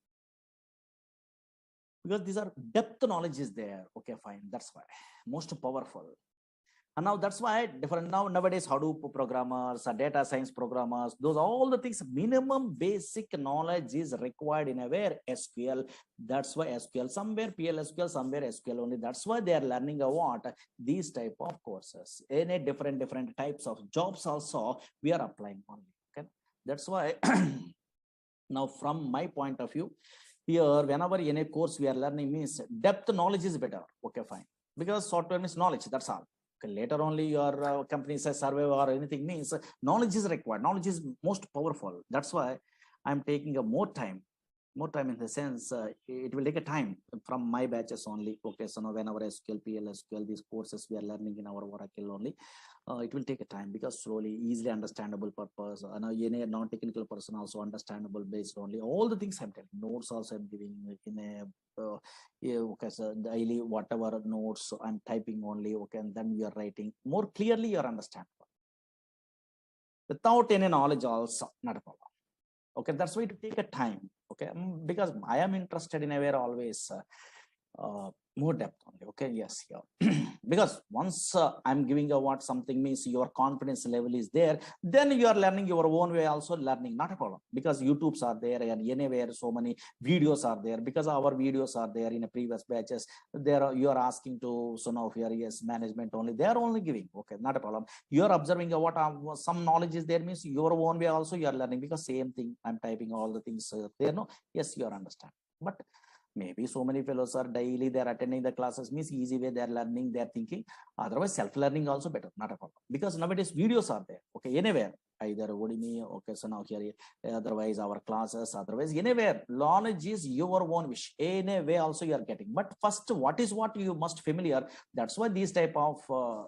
Because these are depth knowledge is there. Okay, fine. That's why most powerful. And now that's why different nowadays Hadoop programmers, data science programmers, those all the things, minimum basic knowledge is required in a where SQL. That's why SQL, somewhere PLSQL, somewhere SQL only. That's why they are learning a what these type of courses. Any different types of jobs also we are applying only. Okay, that's why now from my point of view, here whenever in a course we are learning means depth knowledge is better. Okay, fine, because software means knowledge, that's all. Okay, later only your company says survey or anything means knowledge is required, knowledge is most powerful. That's why I'm taking a more time in the sense it will take a time from my batches only. Okay, so now whenever SQL, PLSQL, these courses we are learning in our Oracle only, it will take a time because slowly, easily understandable purpose. Any non-technical person also understandable based only. All the things I'm telling, notes also I'm giving in a yeah, okay, so daily whatever notes I'm typing only. Okay, and then we are writing more clearly. You are understandable without any knowledge also not a problem. Okay, that's why to take a time. Okay, because I am interested in a way always more depth only. Okay, yes, yeah. Because once I'm giving a what something means your confidence level is there, then you are learning your own way also learning, not a problem, because YouTubes are there and anywhere so many videos are there, because our videos are there in a previous batches there. You are asking to, so now here yes management only, they are only giving. Okay, not a problem. You are observing what some knowledge is there means your own way also you are learning, because same thing I'm typing all the things there. No, yes, you are understand. But maybe so many fellows are daily they're attending the classes means easy way they're learning, they're thinking. Otherwise self-learning also better, not a problem, because nowadays videos are there. Okay, anywhere, either Udemy, okay, so now here otherwise our classes, otherwise anywhere knowledge is your own wish, anyway also you are getting. But first what is what you must familiar. That's why these type of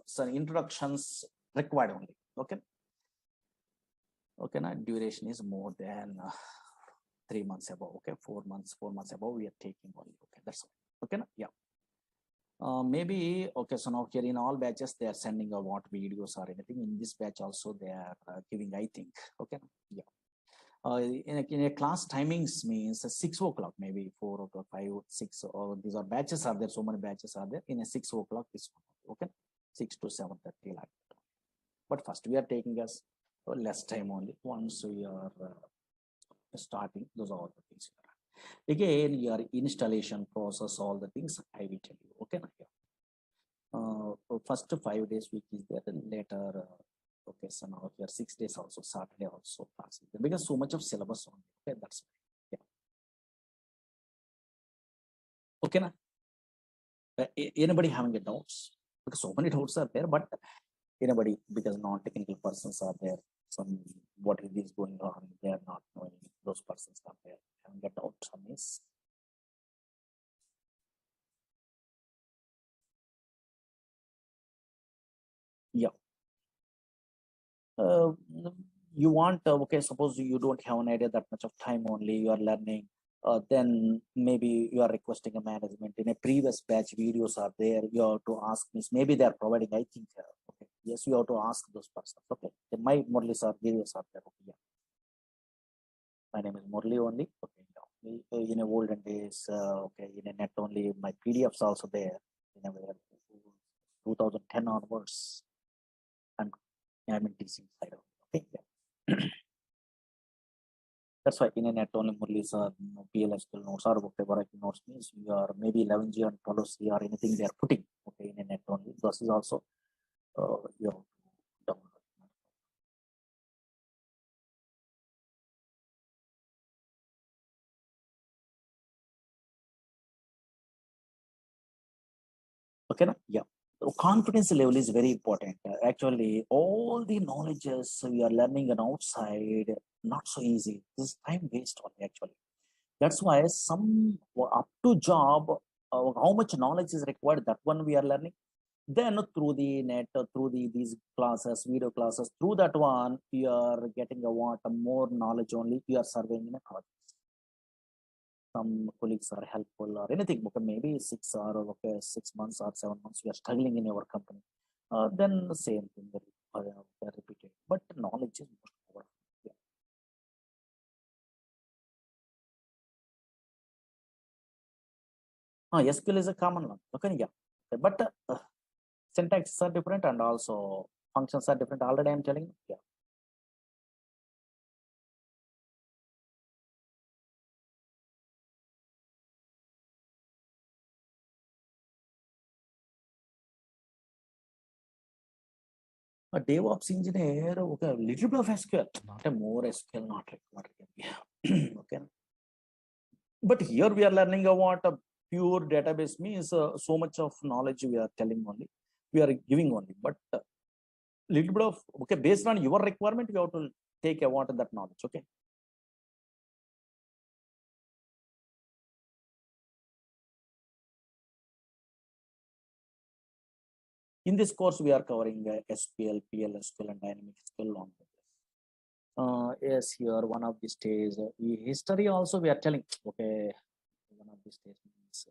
some introductions required only. Okay, okay, now duration is more than 3 months above. Okay, 4 months above we are taking only. Okay, that's all. Okay, yeah. Maybe okay, so now here in all batches they are sending a what videos or anything. In this batch also they are giving, I think. Okay, yeah. In a class timings means 6 o'clock, maybe 4 o'clock, 5, 6, or these are batches are there. So many batches are there in a 6 o'clock. This one, okay, 6 to 7:30 like that. But first we are taking us less time only. Once we are starting, those are all the things. Again, your installation process, all the things I will tell you. Okay, first 5 days week is there, and later okay, so now here 6 days also, Saturday also class is there, because so much of syllabus on. Okay, that's yeah. Okay, na? Anybody having a doubts? Because so many doubts are there, but anybody, because non-technical persons are there, some what is going on, they are not knowing, those persons are there having a doubt on this. Yeah. uh, you want okay, suppose you don't have an idea that much of time only you are learning, then maybe you are requesting a management. In a previous batch videos are there, you have to ask me, maybe they are providing, I think. Okay, yes, you have to ask those persons. Okay, my Murali Sir videos are there. Okay, yeah, my name is Murali only. Okay, yeah. In a olden days, okay, in a net only, my PDFs also there in a 2010 onwards. I'm I'm in teaching side of it. Okay, yeah. That's why in a net only Murali's or PLSQL notes or whatever notes means you are maybe 11G and 12C or anything they are putting. Okay, in a net only. This is also you have to download. Okay, na? Yeah. So confidence level is very important. Actually, all the knowledges we are learning on outside, not so easy. This is time waste only actually. That's why some up to job, how much knowledge is required, that one we are learning. Then through the net, through these classes, video classes, through that one, you are getting a what more knowledge only. You are surveying in a college. Some colleagues are helpful or anything. Okay, maybe 6 months or 7 months, you are struggling in your company. Then the same thing they repeated. But knowledge is most powerful. Yeah. SQL is a common one. Okay, yeah. But syntaxes are different and also functions are different. Already I'm telling you. Yeah. A DevOps engineer, okay, a little bit of SQL, not a more SQL, not required. Yeah. Okay. But here we are learning about a pure database means so much of knowledge we are telling only, we are giving only. But little bit of, okay, based on your requirement, we have to take about that knowledge. Okay. In this course, we are covering SQL, PL/SQL, and dynamic SQL long. Yes, here one of these days, history also we are telling. Okay, one of these days means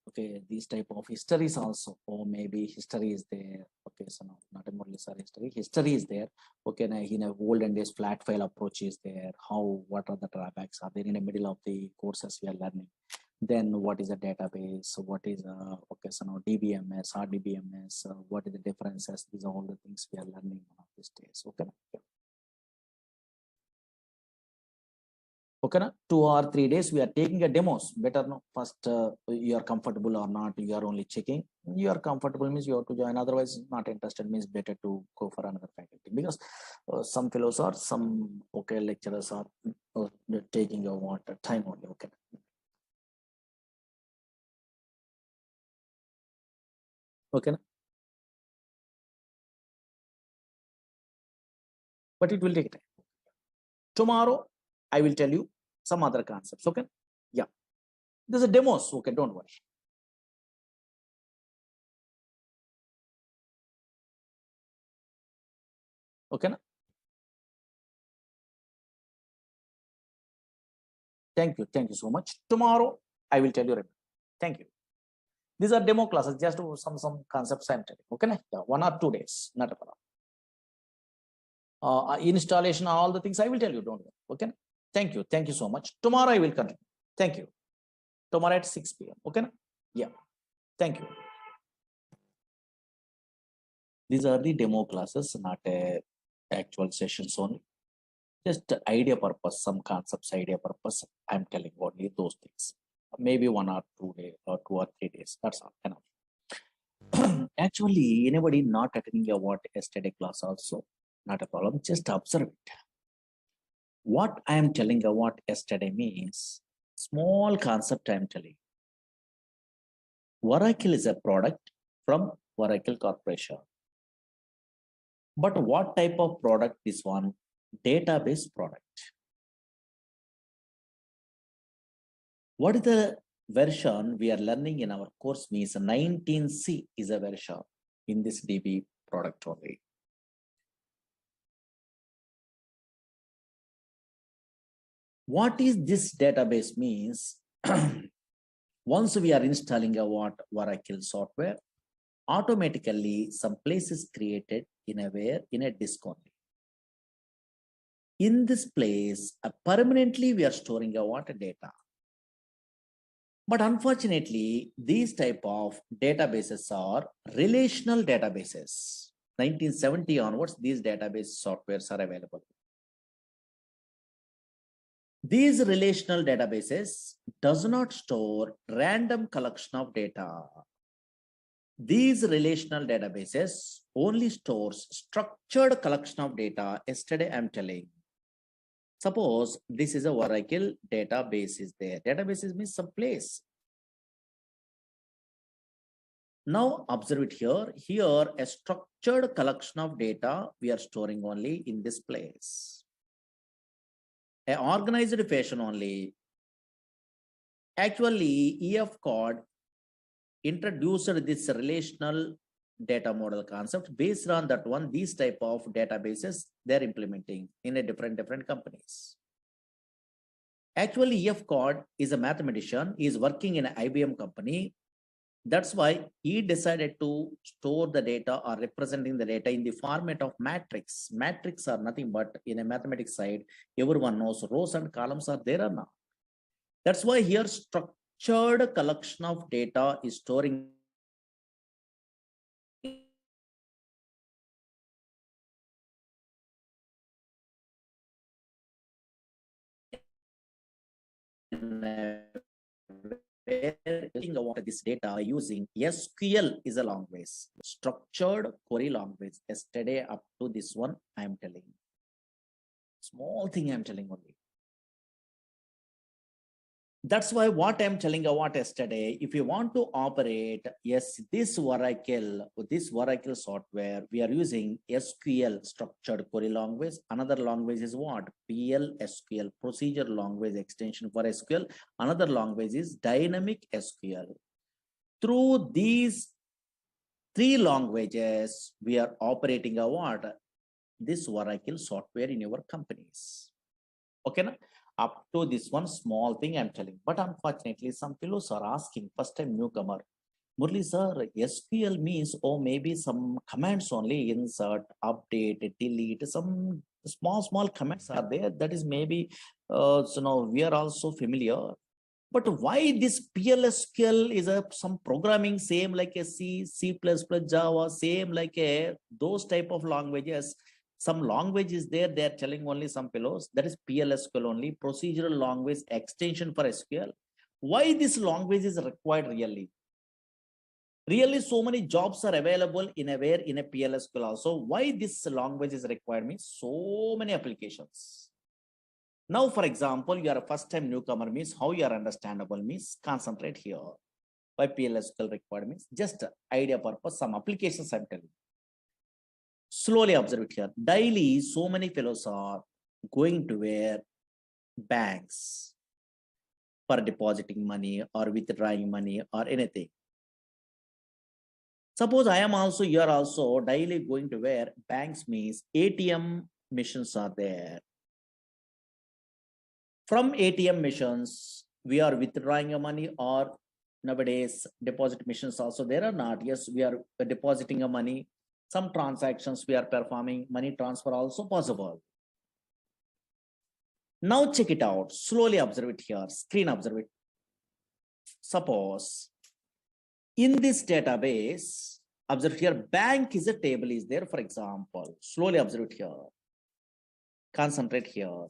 okay, these type of histories also, or maybe history is there. Okay, so no, not a Murali Sir history. History is there. Okay, now in a olden days flat file approach is there. How, what are the drawbacks are there in the middle of the courses we are learning? Then what is a database? What is okay, so now DBMS, RDBMS, what is the differences? These are all the things we are learning one of these days. Okay. Okay, na? 2 or 3 days we are taking a demos. Better no, first you are comfortable or not, you are only checking. You are comfortable means you have to join, otherwise not interested means better to go for another faculty, because some fellows or some okay lecturers are taking your water time only. Okay. Okay, na? But it will take time. Tomorrow I will tell you some other concepts. Okay. Yeah, there's a demos. Okay, don't worry. Okay, na? Thank you so much. Tomorrow I will tell you. Thank you. These are demo classes, just some concepts I'm telling. Okay, yeah, 1 or 2 days, not a problem. Installation, all the things I will tell you. Don't worry. Okay, thank you so much. Tomorrow I will continue. Thank you. Tomorrow at 6 p.m. Okay, yeah, thank you. These are the demo classes, not actual sessions only. Just idea purpose, some concepts, idea purpose. I'm telling only those things. Maybe 1 or 2 days or 2 or 3 days. That's all enough. Actually, anybody not attending a what yesterday class also, not a problem. Just observe it. What I am telling you what yesterday means, small concept I am telling. Oracle is a product from Oracle Corporation. But what type of product is one? Database product. What is the version we are learning in our course means 19C is a version in this DB product only. What is this database means? Once we are installing a what Oracle software, automatically some place is created in a disk only. In this place, permanently we are storing a what data. But unfortunately, these type of databases are relational databases. 1970 onwards, these database softwares are available. These relational databases does not store random collection of data. These relational databases only stores structured collection of data. Yesterday I'm telling. Suppose this is a Oracle database is there. Databases means some place. Now observe it here. Here a structured collection of data we are storing only in this place. An organized fashion only. Actually, EF code introduced this relational data model concept. Based on that one, these type of databases they're implementing in a different companies. Actually, EF code is a mathematician. He is working in an IBM company. That's why he decided to store the data or representing the data in the format of matrix. Matrix are nothing but in a mathematics side, everyone knows rows and columns are there or not. That's why here structured collection of data is storing this data using SQL is a language, structured query language. Yesterday up to this one, I am telling. Small thing I'm telling only. That's why what I'm telling about yesterday, if you want to operate, yes, this Oracle software, we are using SQL, structured query language. Another language is what? PL/SQL, procedure language extension for SQL. Another language is dynamic SQL. Through these three languages, we are operating a what? This Oracle software in your companies. Okay, na? Up to this one small thing I'm telling, but unfortunately some fellows are asking, first time newcomer, Murali sir, SQL means, oh, maybe some commands only, insert, update, delete, some small commands are there. That is maybe, we are also familiar. But why this PLSQL is some programming same like a C++, Java, same like a those type of languages. Some language is there, they are telling only some fellows, that is PLSQL only, procedural language extension for SQL. Why this language is required really? Really, so many jobs are available in a PLSQL also. Why this language is required means so many applications. Now, for example, you are a first time newcomer means how you are understandable means concentrate here. Why PLSQL required means just idea purpose, some applications I'm telling. Slowly observe it here. Daily, so many fellows are going to where banks for depositing money or withdrawing money or anything. Suppose I am also, you are also daily going to where banks means ATM machines are there. From ATM machines, we are withdrawing money, or nowadays deposit machines also there are not. Yes, we are depositing money. Some transactions we are performing, money transfer also possible. Now check it out. Slowly observe it here. Screen observe it. Suppose in this database, observe here, bank is a table is there, for example. Slowly observe it here. Concentrate here.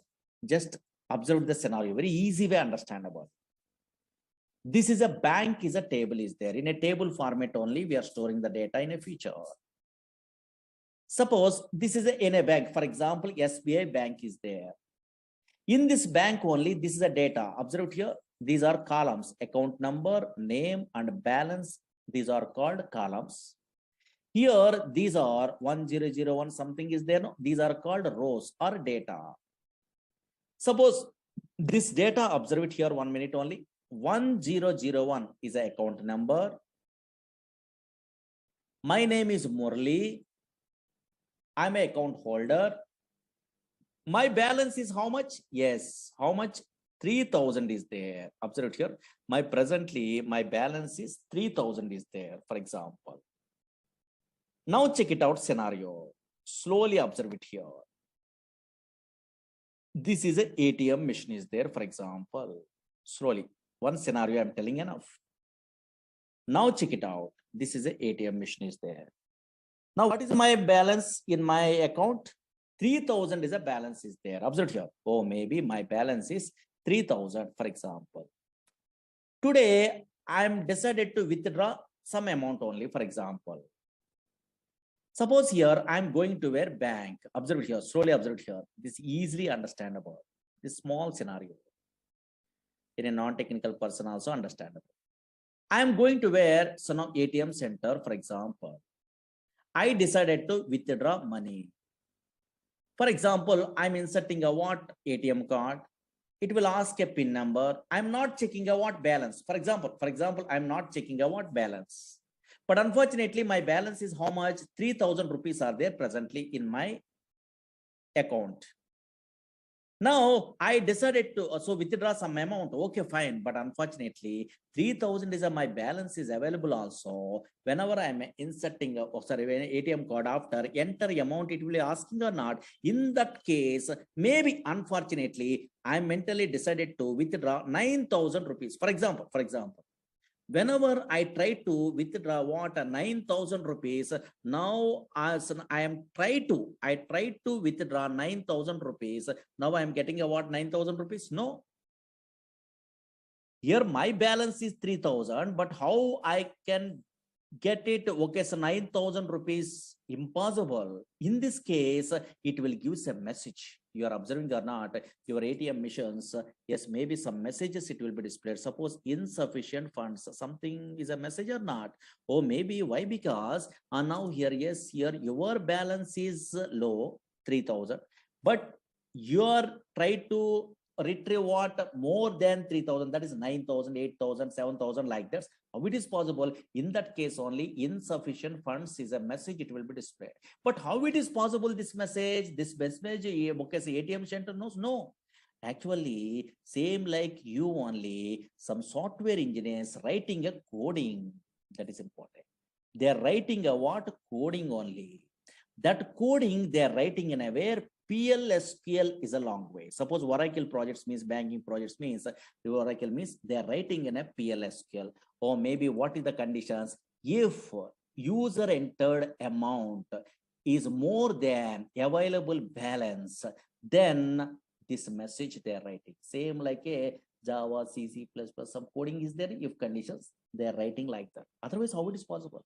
Just observe the scenario. Very easy way understandable. This is a bank is a table is there. In a table format only, we are storing the data in a feature. Suppose this is in a bank, for example, SBI bank is there. In this bank only, this is a data. Observe here, these are columns, account number, name, and balance. These are called columns. Here, these are 1001, something is there. No? These are called rows or data. Suppose this data, observe it here 1 minute only. 1001 is an account number. My name is Murali. I'm an account holder. My balance is how much? Yes, how much? 3000 is there. Observe here. My balance is 3000 is there, for example. Now check it out scenario. Slowly observe it here. This is an ATM machine is there, for example. Slowly. One scenario I'm telling enough. Now check it out. This is an ATM machine is there. Now what is my balance in my account? 3000 is a balance is there. Observe here. Oh, maybe my balance is 3000, for example. Today, I'm decided to withdraw some amount only, for example. Suppose here, I'm going to where bank. Observe here, slowly observe here. This is easily understandable. This small scenario. In a non-technical person also understandable. I'm going to where some ATM center, for example. I decided to withdraw money. For example, I'm inserting a what ATM card. It will ask a PIN number. I'm not checking a what balance. For example, I'm not checking a what balance. But unfortunately, my balance is how much? 3000 rupees are there presently in my account. Now I decided to also withdraw some amount. Okay, fine. But unfortunately, 3,000 is my balance is available also. Whenever I'm inserting when ATM card after enter amount, it will be asking or not. In that case, maybe unfortunately, I mentally decided to withdraw 9,000 rupees. For example, whenever I try to withdraw what 9,000 rupees, now as I try to withdraw 9,000 rupees. Now I am getting a what 9,000 rupees? No, here my balance is 3,000, but how I can get it? Okay, so 9,000 rupees impossible. In this case, it will give a message. You are observing or not, your ATM machines, yes, maybe some messages it will be displayed. Suppose insufficient funds, something is a message or not. Oh, maybe why? Because now here, yes, here your balance is low, 3,000, but you are trying to retrieve what more than 3,000, that is 9,000, 8,000, 7,000, like that. How it is possible? In that case only insufficient funds is a message, it will be displayed. But how it is possible this message? This message, okay, ATM center knows? No. Actually, same like you only, some software engineers writing a coding, that is important. They are writing a what? Coding only. That coding they are writing in a where PLSQL is a long way. Suppose Oracle projects means banking projects means Oracle means they are writing in a PLSQL. Or maybe what is the conditions? If user entered amount is more than available balance, then this message they are writing. Same like a Java, C, C++, some coding is there. If conditions, they are writing like that. Otherwise, how it is possible?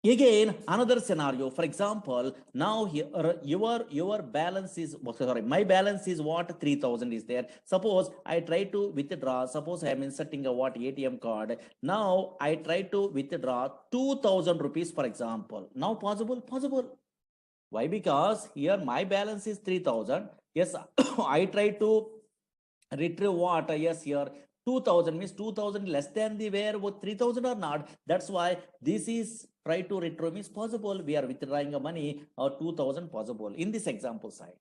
Again, another scenario. For example, now here your balance is, sorry, my balance is what? 3,000 is there. Suppose I try to withdraw. Suppose I am inserting a what ATM card. Now I try to withdraw 2,000 rupees, for example. Now possible? Possible. Why? Because here my balance is 3,000. Yes, I try to retrieve what? Yes, here 2,000 means 2,000 less than the where 3,000 or not. That's why this is try to retrieve is possible. We are withdrawing a money or 2,000 possible in this example side.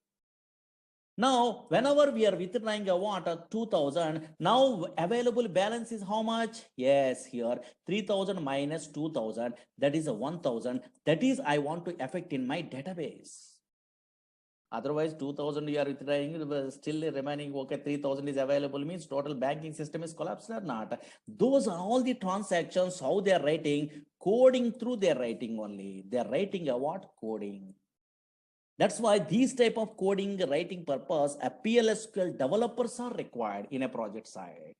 Now, whenever we are withdrawing a what 2,000, now available balance is how much? Yes, here 3,000 minus 2,000, that is a 1,000. That is I want to affect in my database. Otherwise, 2,000 you are withdrawing, still remaining, okay, 3,000 is available, means total banking system is collapsed or not. Those are all the transactions, how they are writing, coding through their writing only. They are writing a what? Coding. That's why these type of coding writing purpose, a PLSQL developers are required in a project side.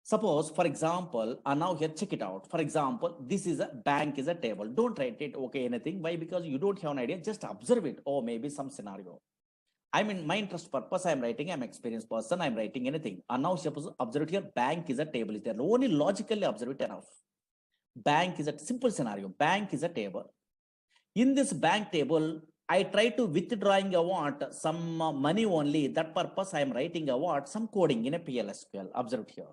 Suppose, for example, now here, check it out. For example, this is a bank is a table. Don't write it, okay, anything. Why? Because you don't have an idea. Just observe it. Or maybe some scenario. I'm in my interest purpose. I'm writing. I'm experienced person. I'm writing anything. And now suppose observe it here. Bank is a table. Is there? Only logically observe it enough. Bank is a simple scenario. Bank is a table. In this bank table, I try to withdrawing a what? Some money only. That purpose I am writing a what? Some coding in a PLSQL. Observe here.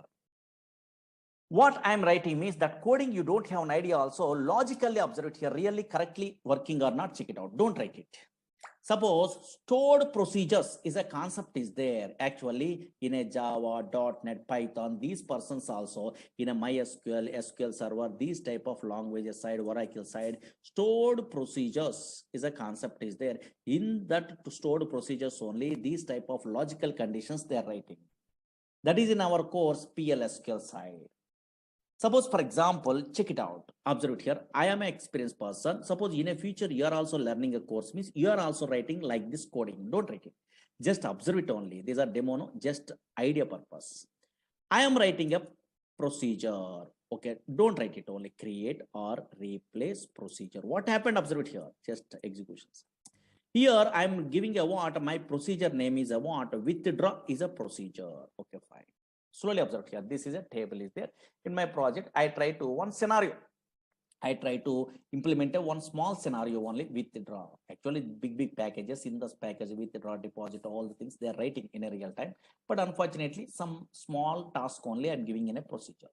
What I'm writing means that coding you don't have an idea also. Logically observe it here, really correctly working or not, check it out. Don't write it. Suppose stored procedures is a concept is there actually in a Java, .NET, Python. These persons also in a MySQL, SQL Server, these type of languages side, Oracle side, stored procedures is a concept is there. In that stored procedures only, these type of logical conditions they are writing. That is in our course PLSQL side. Suppose, for example, check it out. Observe it here. I am an experienced person. Suppose in a future, you are also learning a course, means you are also writing like this coding. Don't write it. Just observe it only. These are demo, no? Just idea purpose. I am writing a procedure. Okay, don't write it only. Create or replace procedure. What happened? Observe it here. Just executions. Here, I'm giving a what? My procedure name is a what? Withdraw is a procedure. Okay, fine. Slowly observe here. This is a table is there. In my project, I try to one scenario. I try to implement a one small scenario only withdraw. Actually, big packages in this package, withdraw, deposit, all the things they are writing in a real time. But unfortunately, some small task only I'm giving in a procedure.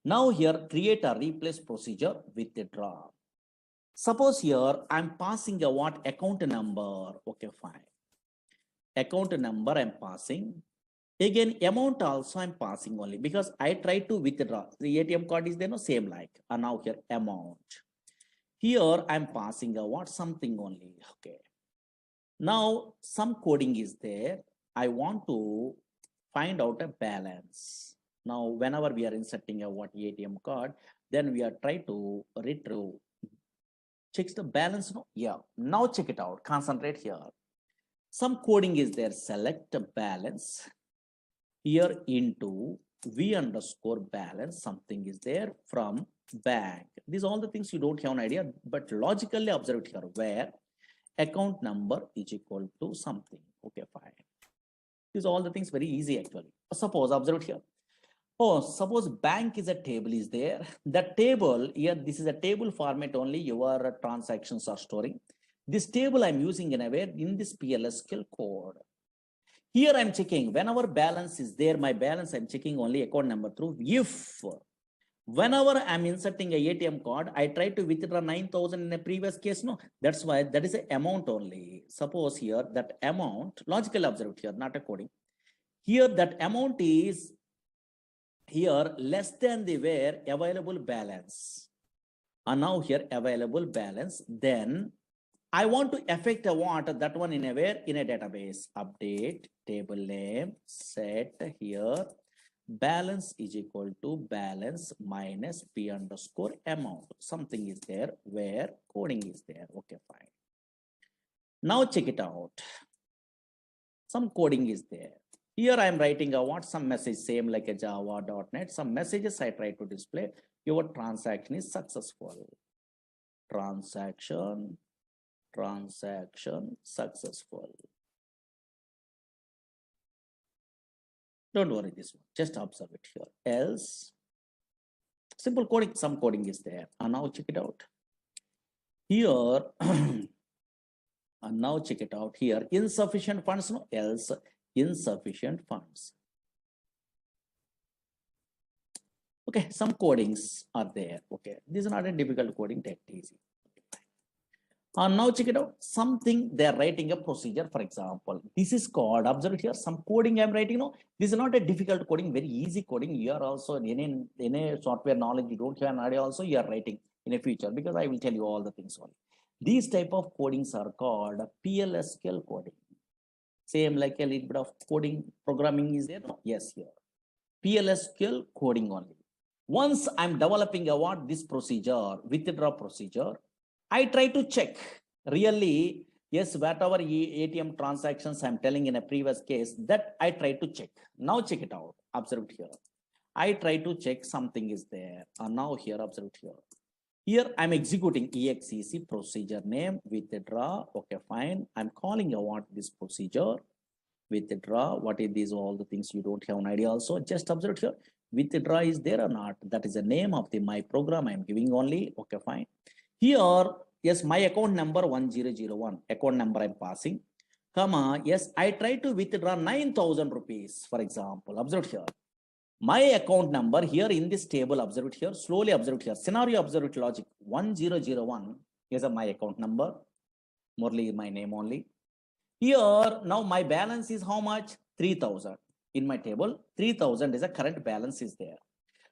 Now here, create a replace procedure withdraw. Suppose here I'm passing a what account number. Okay, fine. account number I'm passing. Again, amount also I'm passing only because I try to withdraw. The ATM card is there, no same like. And now here amount. Here I'm passing a what something only. Okay. Now some coding is there. I want to find out a balance. Now, whenever we are inserting a what ATM card, then we are trying to retrieve. Checks the balance. No, yeah. Now check it out. Concentrate here. Some coding is there. Select a balance. Here into V underscore balance, something is there from bank. These are all the things you don't have an idea, but logically observe it here where account number is equal to something. Okay, fine. These are all the things very easy actually. Suppose observe it here. Oh, suppose bank is a table is there. That table here, this is a table format only. Your transactions are storing. This table I'm using in a way in this PLSQL code. Here I'm checking whenever balance is there, my balance I'm checking only account number through. If whenever I'm inserting a ATM card, I try to withdraw 9,000 in a previous case. No, that's why that is an amount only. Suppose here that amount, logical observed here, not a coding. Here that amount is here less than the where available balance. And now here available balance, then I want to affect a what that one in a where in a database. Update table name, set here balance is equal to balance minus P underscore amount. Something is there where coding is there. Okay, fine. Now check it out. Some coding is there. Here I am writing a what some message same like a java.net. Some messages I try to display. Your transaction is successful. Transaction successful. Don't worry this one, just observe it here. Else, simple coding, some coding is there. And now check it out. Here, and now check it out here. Insufficient funds, no, else insufficient funds. Okay, some codings are there. Okay, this is not a difficult coding, take it easy. Now check it out. Something they are writing a procedure, for example. This is called, observe it here, some coding I'm writing. No, this is not a difficult coding, very easy coding. You are also in a software knowledge, you don't have an idea also, you are writing in a future because I will tell you all the things only. These type of codings are called PLSQL coding. Same like a little bit of coding programming is there. No? Yes, here. PLSQL coding only. Once I'm developing a what this procedure, withdraw procedure, I try to check really, yes, whatever ATM transactions I'm telling in a previous case that I try to check. Now check it out. Observe it here. I try to check something is there. And now here, observe it here. Here I'm executing exec procedure name withdraw. Okay, fine. I'm calling a what this procedure withdraw. What is these all the things you don't have an idea also. Just observe it here. Withdraw is there or not? That is the name of the my program I'm giving only. Okay, fine. Here, yes, my account number 1001, account number I'm passing, comma, yes, I try to withdraw 9,000 rupees, for example. Observe here. My account number here in this table, observe it here, slowly observe it here. Scenario, observe it logic. 1001 is my account number. Murali is my name only. Here, now my balance is how much? 3,000. In my table, 3,000 is a current balance is there.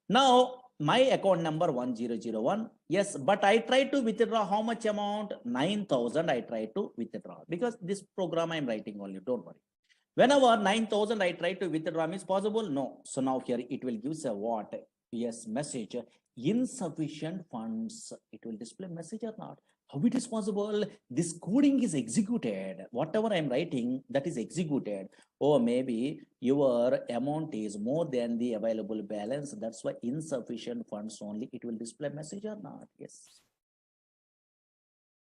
Now, my account number 1001, yes, but I try to withdraw how much amount? 9,000 I try to withdraw because this program I'm writing only, don't worry. Whenever 9,000 I try to withdraw is possible? No. So now here it will give a what? Yes, message, insufficient funds. It will display message or not. How it is possible? This coding is executed. Whatever I'm writing, that is executed. Or maybe your amount is more than the available balance. That's why insufficient funds only. It will display message or not. Yes.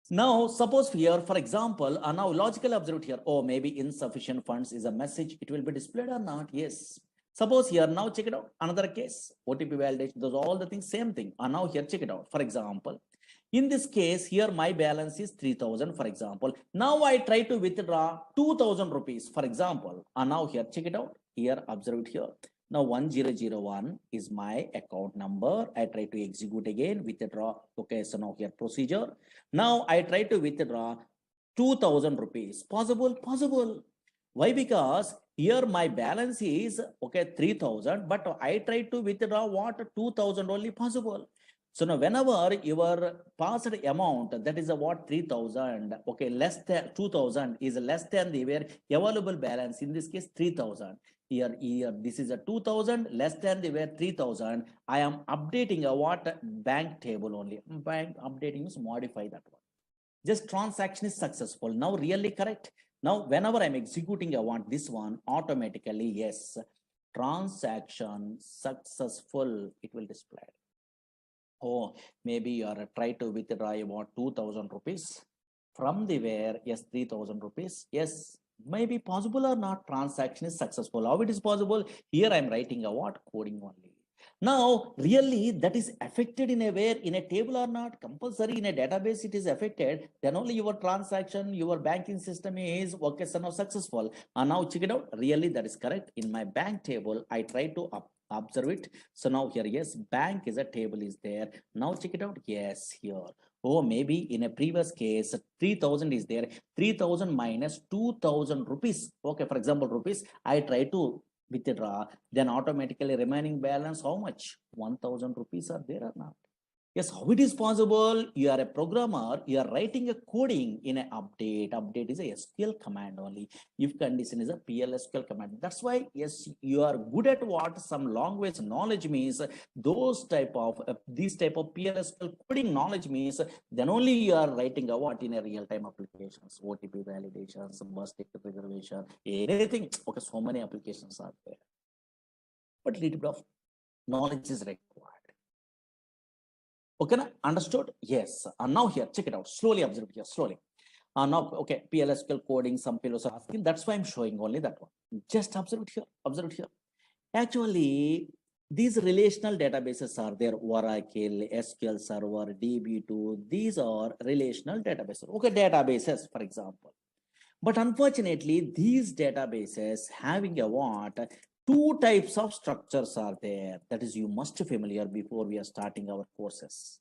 Now, suppose here, for example, now logical observed here. Oh, maybe insufficient funds is a message. It will be displayed or not? Yes. Suppose here, now check it out. Another case, OTP validation, those all the things, same thing. And now here, check it out. For example, in this case, here my balance is 3,000, for example. Now I try to withdraw 2,000 rupees, for example. And now here, check it out. Here, observe it here. Now 1001 is my account number. I try to execute again, withdraw. Okay, so now here procedure. Now I try to withdraw 2,000 rupees. Possible? Possible. Why? Because here my balance is okay 3,000, but I try to withdraw what 2,000 only possible. So now whenever your passed amount, that is a what 3,000, okay, less than 2,000 is less than the where available balance, in this case 3,000. Here this is a 2,000 less than the where 3,000. I am updating a what bank table only. Bank updating is modify that one. Just transaction is successful. Now really correct. Now whenever I'm executing, I want this one automatically, yes, transaction successful, it will display. Oh, maybe you are try to withdraw about 2,000 rupees from the where, yes, 3,000 rupees. Yes, maybe possible or not, transaction is successful. How it is possible? Here I'm writing a what coding only. Now, really that is affected in a where, in a table or not, compulsory in a database it is affected, then only your transaction, your banking system is okay, so now successful. And now check it out, really that is correct. In my bank table, I try to observe it. So now here, yes, bank is a table is there. Now check it out, yes, here. Oh, maybe in a previous case, 3,000 is there. 3,000 minus 2,000 rupees. Okay, for example, rupees, I try to withdraw, then automatically remaining balance, how much? 1,000 rupees are there or not? Yes, how it is possible? You are a programmer, you are writing a coding in an update. Update is a SQL command only. If condition is a PLSQL command. That's why, yes, you are good at what some language knowledge means. Those type of, this type of PLSQL coding knowledge means, then only you are writing a what in a real-time applications, OTP validations, bus ticket reservation, anything. Okay, so many applications are there. But little bit of knowledge is required. Okay, understood? Yes. And now here, check it out. Slowly observe here, slowly. Now, okay, PLSQL coding, some fellows are asking. That's why I'm showing only that one. Just observe it here, observe it here. Actually, these relational databases are there. Oracle, SQL Server, DB2. These are relational databases. Okay, databases, for example. But unfortunately, these databases having a what? Two types of structures are there. That is, you must be familiar before we are starting our courses.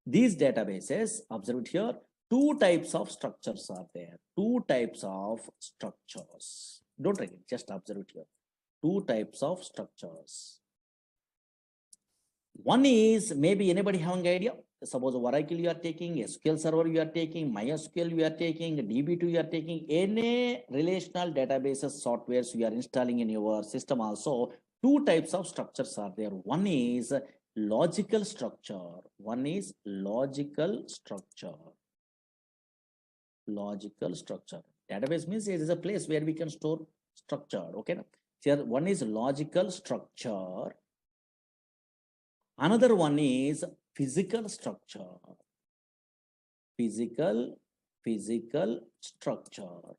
These databases, observe it here, two types of structures are there. Two types of structures. Don't write it, just observe it here. Two types of structures. One is, maybe anybody having idea? Suppose Oracle you are taking, SQL Server you are taking, MySQL you are taking, DB2 you are taking, any relational databases softwares you are installing in your system also, two types of structures are there. One is logical structure. One is logical structure. Logical structure. Database means it is a place where we can store structure. Okay. Here one is logical structure. Another one is physical structure. Physical structure.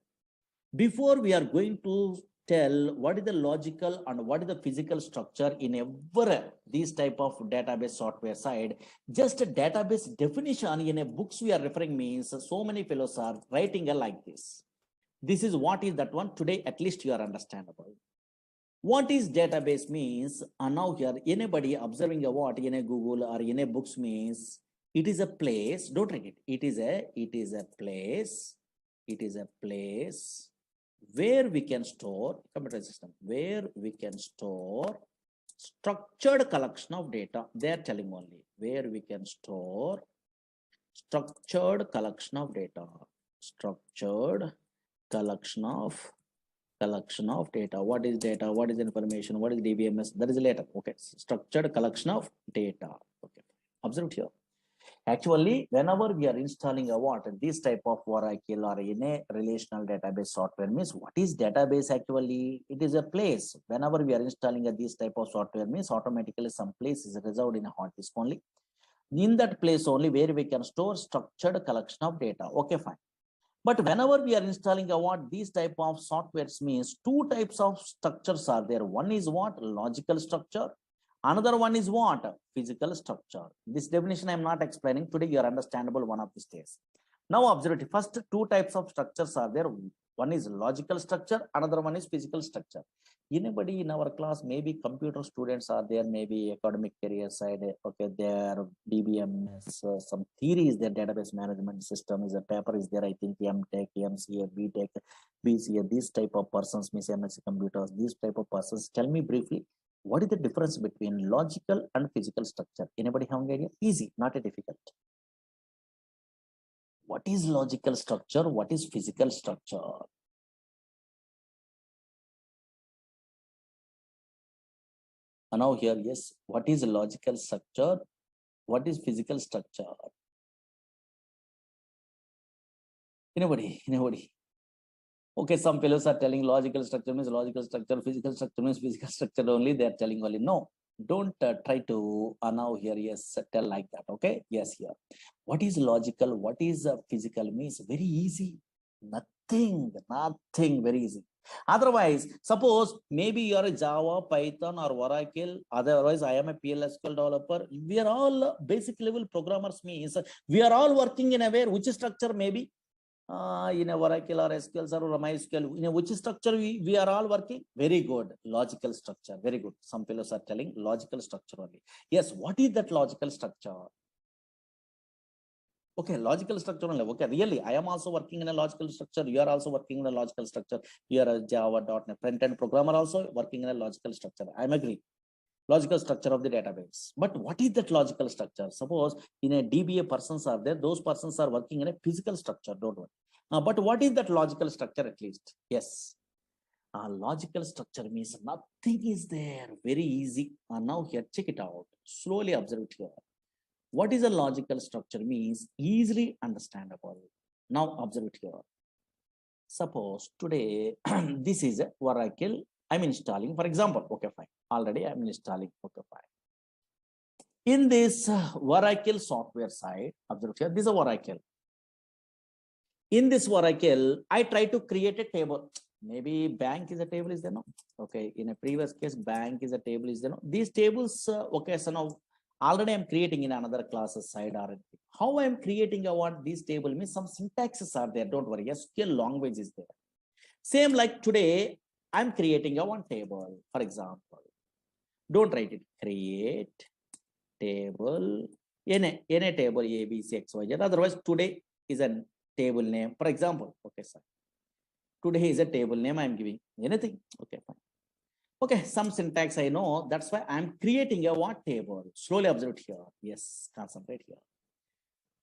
Before we are going to tell what is the logical and what is the physical structure in every these type of database software side, just a database definition in a books we are referring means so many fellows are writing a like this. This is what is that one. Today at least you are understandable. What is database means, and now here anybody observing a what in a Google or in a books means it is a place, don't write it, it is a place where we can store, computer system, where we can store structured collection of data. They are telling only where we can store structured collection of data, structured collection of data. What is data? What is information? What is DBMS? That is later. Okay, structured collection of data. Okay, observe here. Actually, whenever we are installing a what, this type of Oracle or in a relational database software means what is database actually? It is a place. Whenever we are installing this type of software means automatically some place is reserved in a hard disk only. In that place only where we can store structured collection of data. Okay, fine. But whenever we are installing a what, these type of softwares means two types of structures are there. One is what? Logical structure. Another one is what? Physical structure. This definition I am not explaining. Today you are understandable one of these days. Now observe it. First two types of structures are there. One is logical structure, another one is physical structure. Anybody in our class, maybe computer students are there, maybe academic career side, okay, their DBMS, some theories, their database management system is a paper is there, I think MTech, MCA, BTech, BCA, these type of persons, Miss MSc computers, these type of persons. Tell me briefly, what is the difference between logical and physical structure? Anybody have an idea? Easy, not a difficult. What is logical structure? What is physical structure? And now here, yes, what is logical structure? What is physical structure? Anybody? Anybody? Okay, some fellows are telling logical structure means logical structure, physical structure means physical structure only. They are telling only. No, don't try to now here, yes, tell like that. Okay, yes, here. What is logical? What is physical means very easy. Nothing, very easy. Otherwise, suppose maybe you are a Java, Python, or Oracle. Otherwise, I am a PLSQL developer. We are all basic level programmers. Means we are all working in a way which structure maybe in a Oracle or SQL or MySQL. In a which structure we are all working? Very good. Logical structure. Very good. Some fellows are telling logical structure only. Yes. What is that logical structure? Okay, logical structure only. Okay, really, I am also working in a logical structure. You are also working in a logical structure. You are a Java.NET front-end programmer also working in a logical structure. I am agree. Logical structure of the database. But what is that logical structure? Suppose in a DBA persons are there, those persons are working in a physical structure. Don't worry. But what is that logical structure at least? Yes. Logical structure means nothing is there. Very easy. Now here, check it out. Slowly observe it here. What is a logical structure means easily understandable. Now observe it here. Suppose today this is a Oracle I'm installing, for example. Okay, fine. Already I'm installing. Okay, fine. In this Oracle software side, observe here, this is a Oracle. In this Oracle, I try to create a table. Maybe bank is a table, is there? No. Okay. In a previous case, bank is a table, is there? No. These tables, okay, so now already I'm creating in another classes side or anything. How I'm creating I want this table means some syntaxes are there. Don't worry. SQL language is there. Same like today, I'm creating a one table, for example. Don't write it. Create table in a table A, B, C, X, Y, Z. Otherwise, today is a table name. For example, okay, sir. Today is a table name I'm giving. Anything? Okay, fine. Okay, some syntax I know. That's why I'm creating a what table. Slowly observe it here. Yes, concentrate here.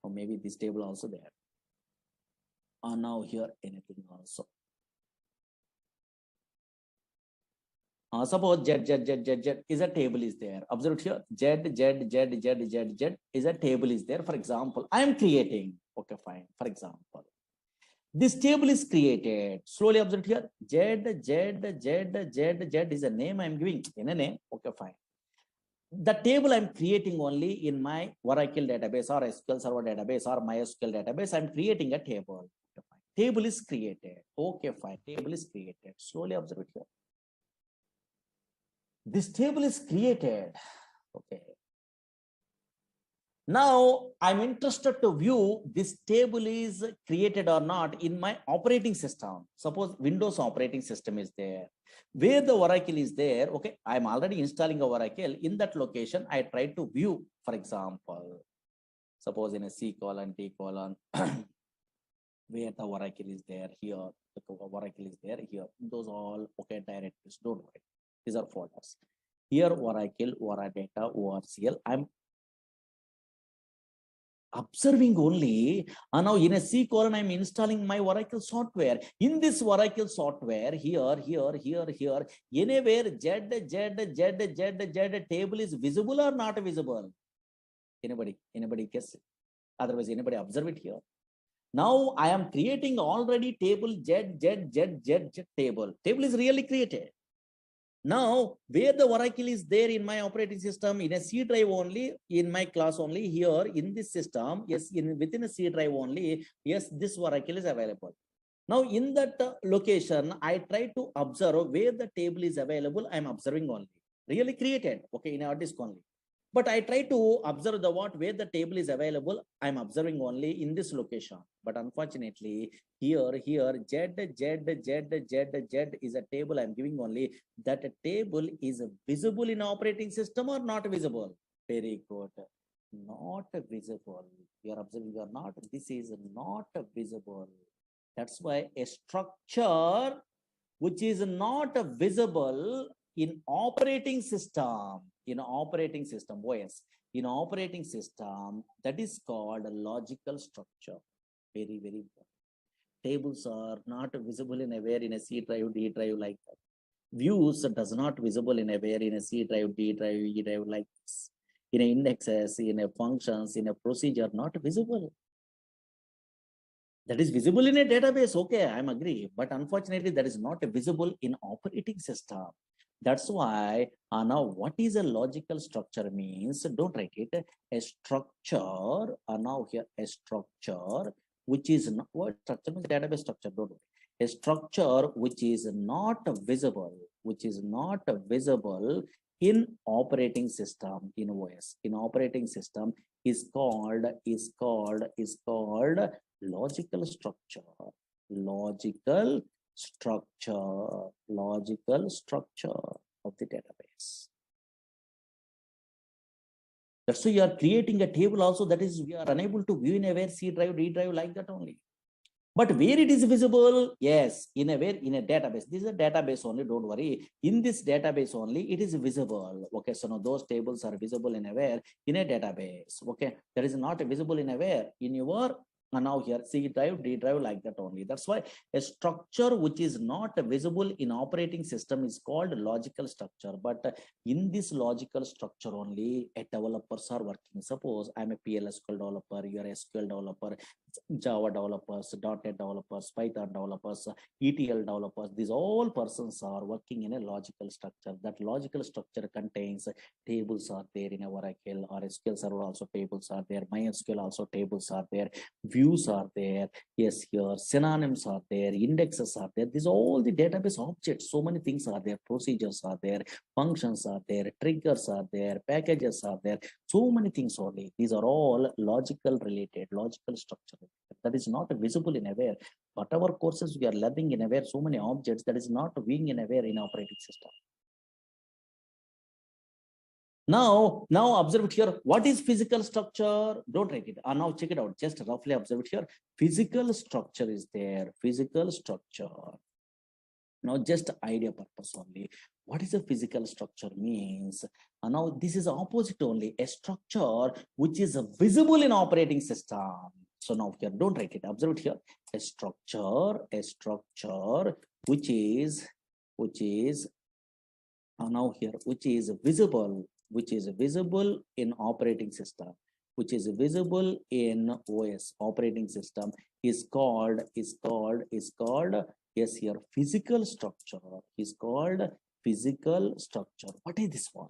Or maybe this table also there. Or now here anything also. Suppose Z is a table is there. Observe it here. Z is a table is there. For example, I am creating. Okay, fine. For example, this table is created. Slowly observe it here. Z is a name I am giving in a name. Okay, fine. The table I'm creating only in my Oracle database or SQL Server database or MySQL database. I'm creating a table. Okay, fine. Table is created. Okay, fine. Table is created. Slowly observe it here. This table is created. Okay. Now I'm interested to view this table is created or not in my operating system. Suppose Windows operating system is there. Where the Oracle is there, okay, I'm already installing a Oracle. In that location, I try to view, for example, suppose in a C colon, D colon, where the Oracle is there, here, the Oracle is there, here. Those all, okay, directories, don't worry. These are folders. Here, Oracle, Oradata, ORCL. I'm observing only. And now in a C colon, I'm installing my Oracle software. In this Oracle software, here, anywhere Z table is visible or not visible? Anybody guess? Otherwise, anybody observe it here? Now I am creating already table Z table. Table is really created. Now, where the Oracle is there in my operating system, in a C drive only, in my class only, here in this system, yes, within a C drive only, yes, this Oracle is available. Now, in that location, I try to observe where the table is available. I'm observing only. Really created, okay, in our disk only. But I try to observe the what where the table is available. I'm observing only in this location. But unfortunately, here, Z is a table I'm giving only. That table is visible in operating system or not visible? Very good. Not visible. You are observing, you are not. This is not visible. That's why a structure which is not visible in operating system, OS, in operating system, that is called a logical structure. Very, very important. Tables are not visible in a where in a C drive, D drive like that. Views does not visible in a where in a C drive, D drive, E drive like this. In a indexes, in a functions, in a procedure, not visible. That is visible in a database, okay, I'm agree, but unfortunately that is not visible in operating system. That's why now what is a logical structure means, don't write it, a structure, now here a structure which is not, what structure means, database structure, don't worry. A structure which is not visible, in operating system, in OS, in operating system is called logical structure, logical structure of the database. That's why you are creating a table also, that is we are unable to view in a where C drive, D drive like that only. But where it is visible, yes, in a database. This is a database only, don't worry. In this database only, it is visible. Okay, so now those tables are visible in a where in a database. Okay, that is not visible in a where in your now here C drive, D drive like that only. That's why a structure which is not visible in operating system is called logical structure. But in this logical structure only, developers are working. Suppose I'm a PLSQL developer, you are a SQL developer, Java developers, .NET developers, Python developers, ETL developers. These all persons are working in a logical structure. That logical structure contains tables are there in a Oracle or SQL Server also tables are there. MySQL also tables are there. Views are there. Yes, here synonyms are there. Indexes are there. These are all the database objects. So many things are there. Procedures are there. Functions are there. Triggers are there. Packages are there. So many things only. These are all logical related, logical structure. That is not visible in aware. Whatever courses we are learning in aware, so many objects that is not being in aware in operating system. Now observe it here. What is physical structure? Don't write it. Now check it out. Just roughly observe it here. Physical structure is there. Physical structure. Now just idea purpose only. What is a physical structure means? Now this is opposite only. A structure which is visible in operating system. So now here, don't write it. Observe it here. A structure which is now here, which is visible in operating system, which is visible in OS operating system is called yes here physical structure is called physical structure. What is this one?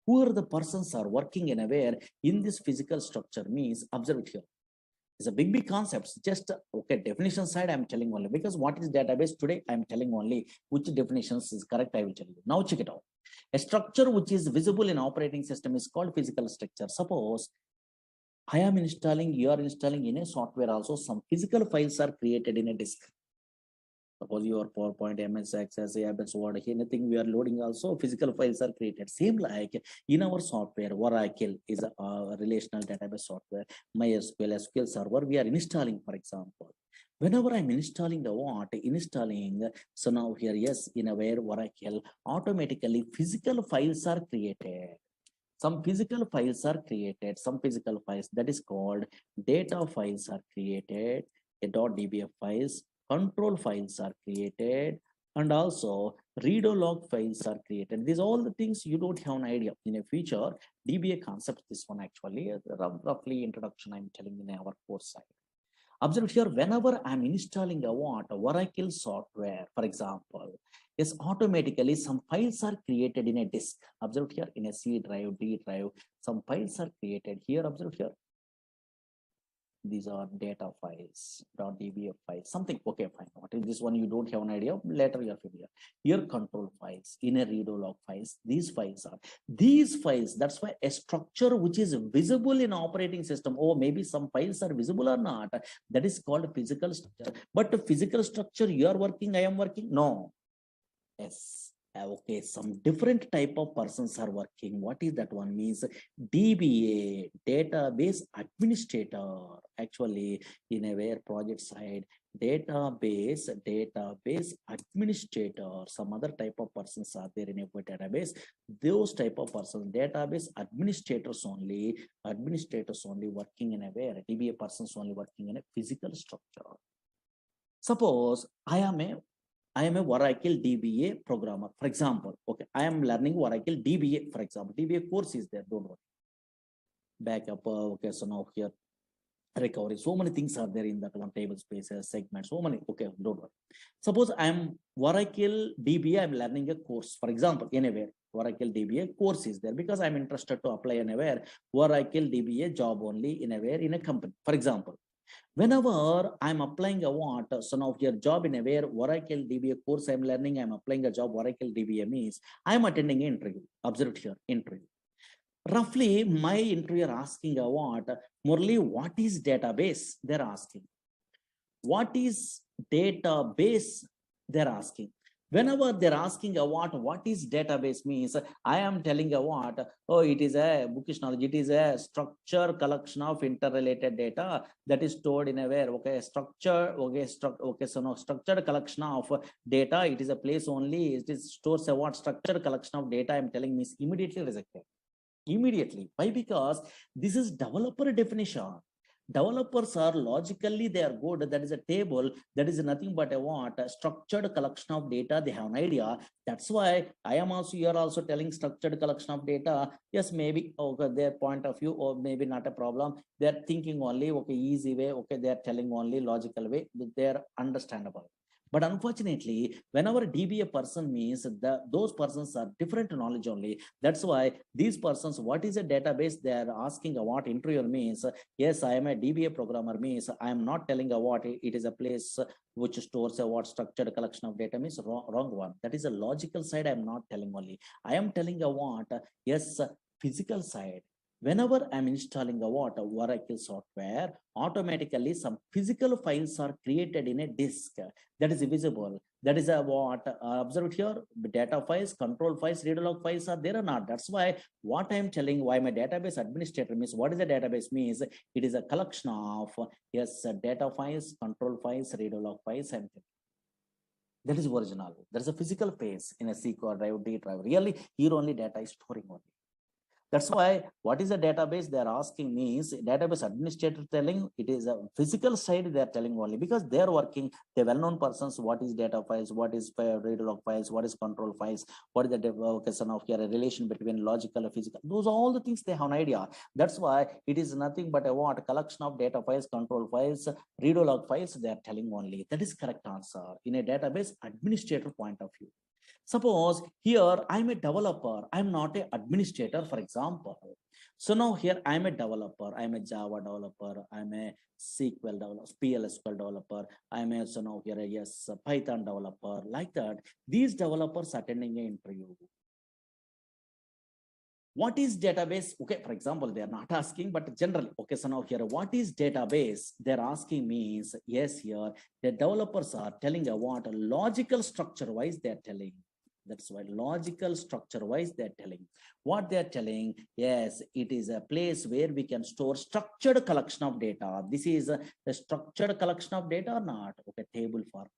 Who are the persons are working in aware in this physical structure means? Observe it here. It's a big concepts. Just okay, definition side I'm telling only, because what is database today I'm telling only which definitions is correct I will tell you. Now check it out. A structure which is visible in operating system is called physical structure. Suppose I am installing, you are installing in a software also, some physical files are created in a disk. Suppose your PowerPoint, MS Access, ABS, Word, anything we are loading also, physical files are created. Same like in our software, Oracle is a relational database software. MySQL, SQL Server, we are installing, for example. Whenever I'm installing the what, so now here, yes, in aware Oracle, automatically physical files are created. Some physical files are created, some physical files that is called data files are created, a .dbf files, control files are created, and also read log files are created. These all the things you don't have an idea. In a future, DBA concept, this one actually, roughly introduction I'm telling in our course side. Observe here, whenever I'm installing a Oracle software, for example, yes, automatically some files are created in a disk. Observe here in a C drive, D drive, some files are created here. Observe here. These are data files, .dbf files, something. Okay, fine. What is this one? You don't have an idea. Later you're familiar. Here, control files, inner redo log files. These files. That's why a structure which is visible in operating system. Oh, maybe some files are visible or not. That is called physical structure. But the physical structure you are working, I am working. No. Yes. Okay, some different type of persons are working. What is that one? Means DBA, database administrator. Actually, in a where project side, database administrator. Some other type of persons are there in a database. Those type of persons, database administrators only working in a where DBA persons only working in a physical structure. Suppose I am a Oracle DBA programmer, for example. Okay, I am learning Oracle DBA, for example. DBA course is there, don't worry. Backup, okay, so now here, recovery, so many things are there in that one, table spaces, segments, so many, okay, don't worry. Suppose I am Oracle DBA, I'm learning a course, for example, anywhere, Oracle DBA course is there because I'm interested to apply anywhere, Oracle DBA job only in a company, for example. Whenever I'm applying a what, so now your job in a where Oracle DBA course I'm learning, I'm applying a job Oracle DBA means I'm attending an interview. Observe here, interview. Roughly, my interviewer asking a what, Murali, what is database? They're asking. What is database? They're asking. Whenever they're asking a what is database means, I am telling a what, oh, it is a bookish knowledge, it is a structure collection of interrelated data that is stored in a where, okay, structure, okay, so no, structured collection of data, it is a place only, it is stores a what, structured collection of data, I'm telling means immediately rejected. Immediately. Why? Because this is developer definition. Developers are logically they are good. That is a table that is nothing but a what, a structured collection of data. They have an idea. That's why I am also, you are also telling structured collection of data. Yes, maybe okay, their point of view, or maybe not a problem. They're thinking only okay, easy way. Okay, they're telling only logical way. They're understandable. But unfortunately, whenever DBA person means those persons are different knowledge only. That's why these persons, what is a database? They are asking what interviewer means. Yes, I am a DBA programmer means I am not telling what it is a place which stores a what structured collection of data means wrong one. That is a logical side. I am not telling only. I am telling a what, yes, physical side. Whenever I'm installing a what, Oracle software, automatically some physical files are created in a disk that is visible. That is a what, observe here, data files, control files, read log files are there or not. That's why what I'm telling, why my database administrator means, what is a database means, it is a collection of, yes, data files, control files, read log files, and that is original. There's a physical phase in a SQL drive, D drive. Really, here only data is storing only. That's why what is a database they're asking means database administrator telling it is a physical side they're telling only because they're working, the well-known persons, what is data files, what is read log files, what is control files, what is the devocation of here, a relation between logical and physical. Those are all the things they have an idea. That's why it is nothing but a what, collection of data files, control files, read log files, they're telling only. That is correct answer in a database administrator point of view. Suppose here I'm a developer, I'm not an administrator, for example. So now here I'm a developer, I'm a Java developer, I'm a SQL developer, PLSQL developer, I'm a so now here a yes Python developer, like that. These developers attending an interview. What is database? Okay, for example, they are not asking, but generally, okay, so now here, what is database? They're asking means, yes, here, the developers are telling a what, a logical structure wise, they're telling. That's why logical structure wise, they're telling. What they're telling, yes, it is a place where we can store structured collection of data. This is a structured collection of data or not? Okay, table format.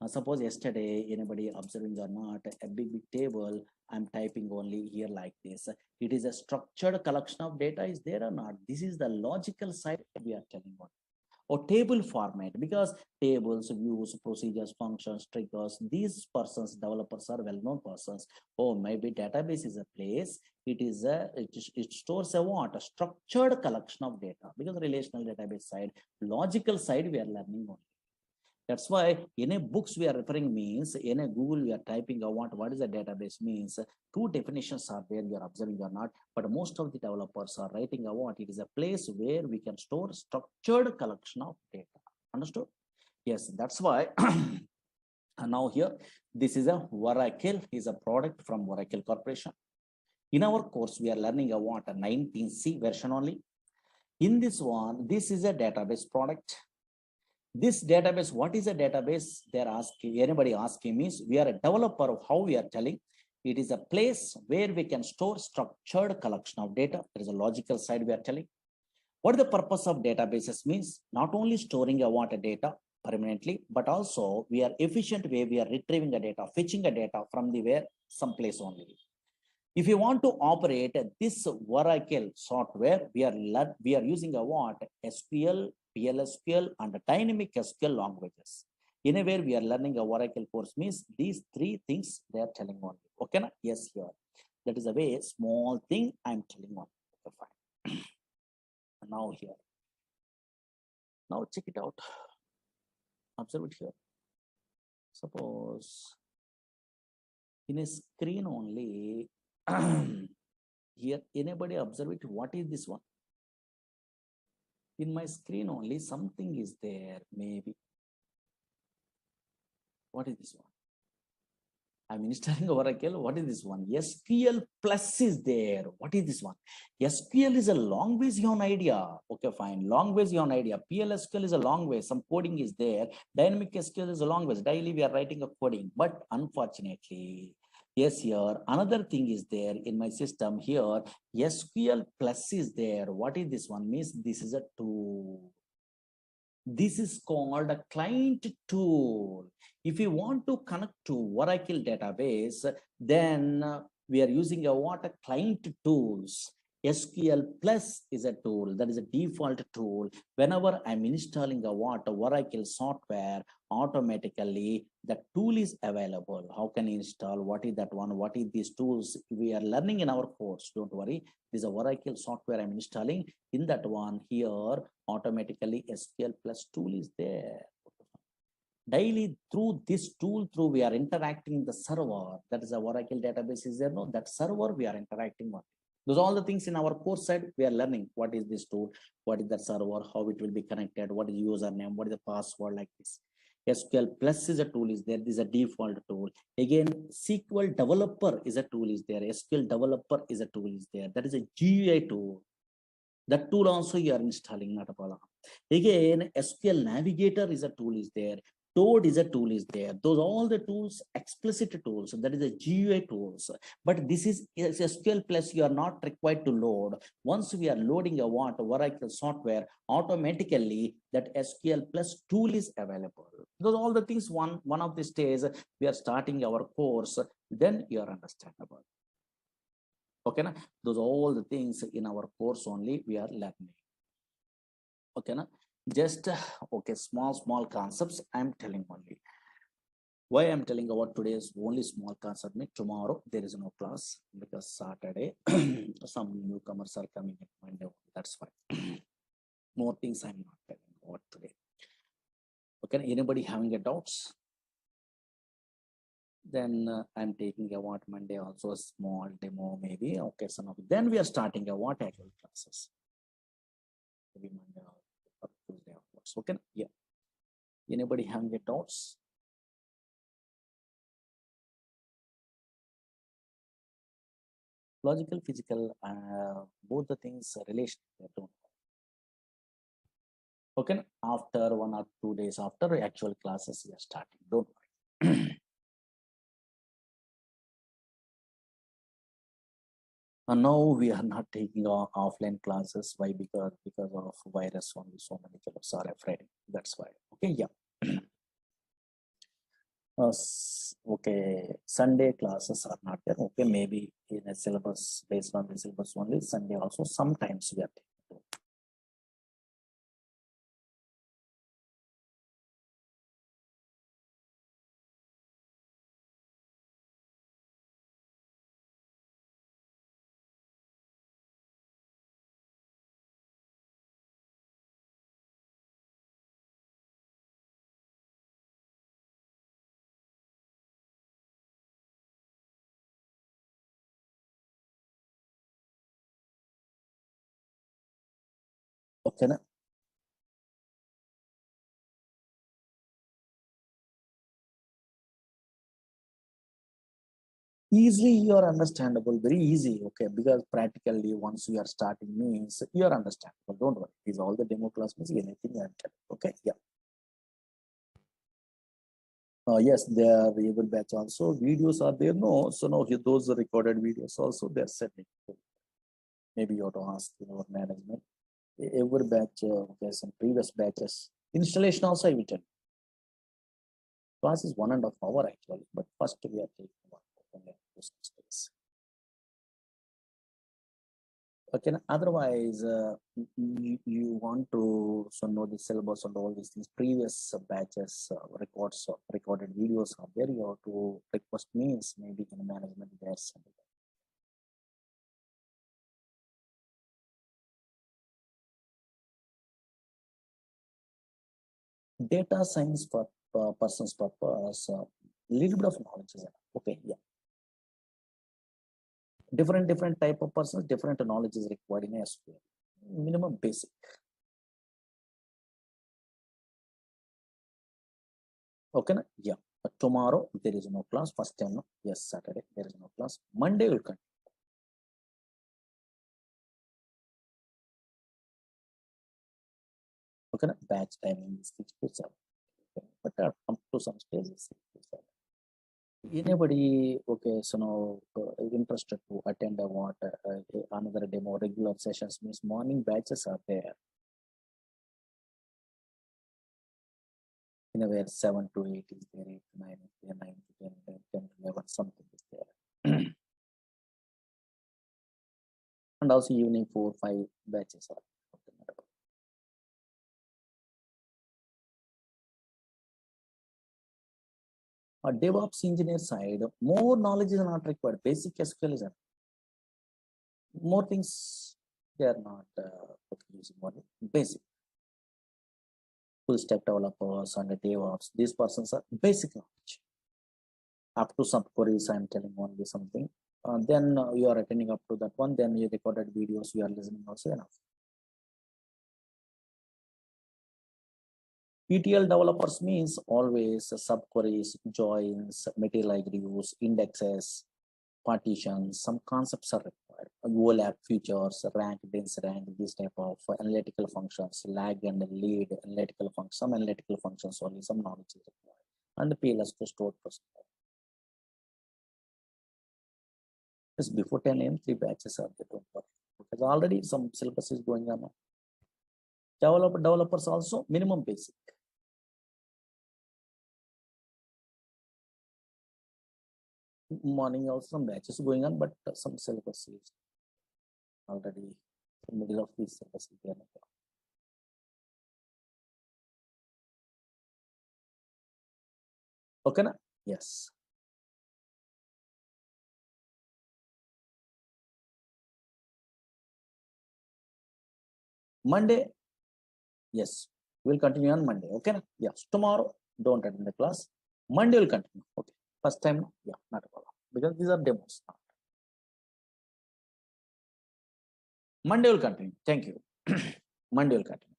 Suppose yesterday, anybody observing or not, a big table, I'm typing only here like this. It is a structured collection of data is there or not? This is the logical side we are telling about. Or table format, because tables, views, procedures, functions, triggers, these persons, developers are well-known persons. Oh, maybe database is a place, it stores a what? A structured collection of data, because relational database side, logical side we are learning only. That's why in a books we are referring means in a Google we are typing what is a database means. Two definitions are there, you are observing or not, but most of the developers are writing it is a place where we can store structured collection of data. Understood? Yes, that's why and now here this is a Oracle is a product from Oracle Corporation. In our course we are learning about a 19C version only. In this one, this is a database product. This database, what is a database? They're asking, anybody asking means we are a developer of how we are telling. It is a place where we can store structured collection of data. There is a logical side we are telling. What the purpose of databases means? Not only storing a data permanently, but also we are efficient way we are retrieving the data, fetching the data from the where some place only. If you want to operate this Oracle software, we are using SQL, PLSQL, and dynamic SQL languages. Anywhere we are learning a Oracle course means these three things they are telling only. Okay, na? Yes, here. That is a very small thing I'm telling on. Okay, fine. Now here. Now check it out. Observe it here. Suppose in a screen only. Here, anybody observe it? What is this one? In my screen only, something is there, maybe. What is this one? I'm installing Oracle. What is this one? SQL Plus is there. What is this one? SQL is a language, you have an idea. Okay, fine. Language, you have an idea. PLSQL is a language. Some coding is there. Dynamic SQL is a language. Daily we are writing a coding. But unfortunately, yes, here another thing is there in my system here. SQL Plus is there. What is this one? Means this is a tool. This is called a client tool. If you want to connect to Oracle database, then we are using a client tools. SQL Plus is a tool that is a default tool. Whenever I'm installing a Oracle software, automatically the tool is available. How can you install? What is that one? What is these tools? We are learning in our course. Don't worry. This is a Oracle software I'm installing. In that one here, automatically SQL Plus tool is there. Daily through this tool, we are interacting the server. That is a Oracle database is there. No, that server we are interacting on. Those are all the things in our course side we are learning. What is this tool? What is the server? How it will be connected? What is the username? What is the password like this? SQL Plus is a tool is there. This is a default tool. Again, SQL Developer is a tool is there. SQL Developer is a tool is there. That is a GUI tool. That tool also you are installing, not a problem. Again, SQL Navigator is a tool is there. Toad is a tool is there. Those all the tools, explicit tools. That is a GUI tools. But this is SQL Plus. You are not required to load. Once we are loading a Oracle software, automatically that SQL Plus tool is available. Those all the things. One of these days we are starting our course. Then you are understandable. Okay, na? Those all the things in our course only we are learning. Okay, na? Just okay, small concepts I'm telling only. Why I'm telling about today's only small concept? Tomorrow there is no class because Saturday some newcomers are coming in Monday. That's why. More things I'm not telling about today. Okay, anybody having a doubts? Then I'm taking a Monday also a small demo maybe. Okay, then we are starting a actual classes. Maybe Monday or Tuesday afterwards. Okay, yeah. Anybody having a doubts? Logical, physical, both the things relation. Okay, after 1 or 2 days after actual classes we are starting. Don't worry. And now we are not taking offline classes. Why? Because of virus only. So many fellows are afraid. That's why. Okay, yeah. Okay, Sunday classes are not there. Okay, maybe in a syllabus based on the syllabus only. Sunday also sometimes we are taking. Okay, na? Easily you are understandable, very easy. Okay, because practically once you are starting means you are understandable. Don't worry. These all the demo class means anything I am telling. Okay, yeah. Yes, there are able batch also. Videos are there. No, so no, those recorded videos also they're sending. Maybe you have to ask your management. Every batch, okay, some previous batches. Installation also I will tell. Class is 1.5 hours actually, but first we are taking 1 hour. Okay, otherwise, you want to so know the syllabus and all these things. Previous batches records recorded videos are there. You have to request means maybe in management there's data science for person's purpose. Little bit of knowledge is enough. Okay, yeah. Different type of persons, different knowledge is required in SQL. Minimum basic. Okay, na? Yeah. But tomorrow there is no class. First time, no? Yes, Saturday there is no class. Monday will continue. Okay, na? Batch timing is 6 to 7. Okay. But up to some stages 6 to 7. Anybody, okay, so now interested to attend another demo regular sessions means morning batches are there. In a way, 7 to 8 is there, 8 to 9 is there, 9 to 10, 10 to 11, something is there. And also evening 4, 5 batches are okay. DevOps engineer side, more knowledge is not required. Basic SQL is enough. More things they are not using more basic. Full stack developers and DevOps, these persons are basic knowledge. Up to some queries, I'm telling only something. Then you are attending up to that one, then you recorded videos, you are listening also enough. ETL developers means always subqueries, joins, material reviews, indexes, partitions, some concepts are required. OLAP features, rank, dense rank, this type of analytical functions, lag and lead analytical functions, some analytical functions only, some knowledge is required. And the PLS to store procedure. Just before 10 a.m., 3 batches are there, don't worry. Because already some syllabus is going on. Developers also minimum basic. Morning also some batches going on, but some syllabus is already in the middle of this syllabus. Okay, na? Yes. Monday, yes, we'll continue on Monday. Okay, na? Yes. Tomorrow, don't attend the class. Monday will continue. Okay. First time, yeah, not a problem. Because these are demos. Monday will continue. Thank you. Monday will continue.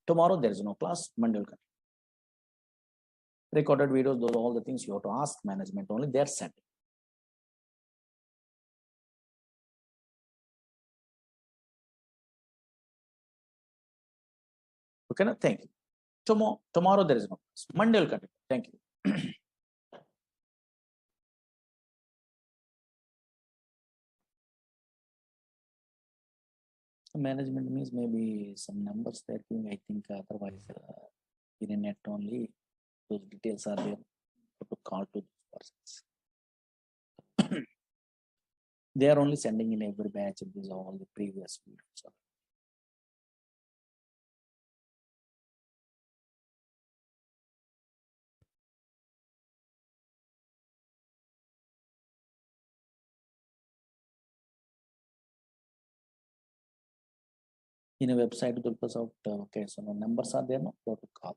Tomorrow there is no class. Monday will continue. Recorded videos, those are all the things you have to ask management only. They are set. Okay, na? Thank you. Tomorrow there is no class. Monday will continue. Thank you. Management means maybe some numbers they're giving. I think otherwise in a net only those details are there to call to those persons. They are only sending in every batch of these all the previous videos. In a website the purpose of okay, so no numbers are there, no, go to call.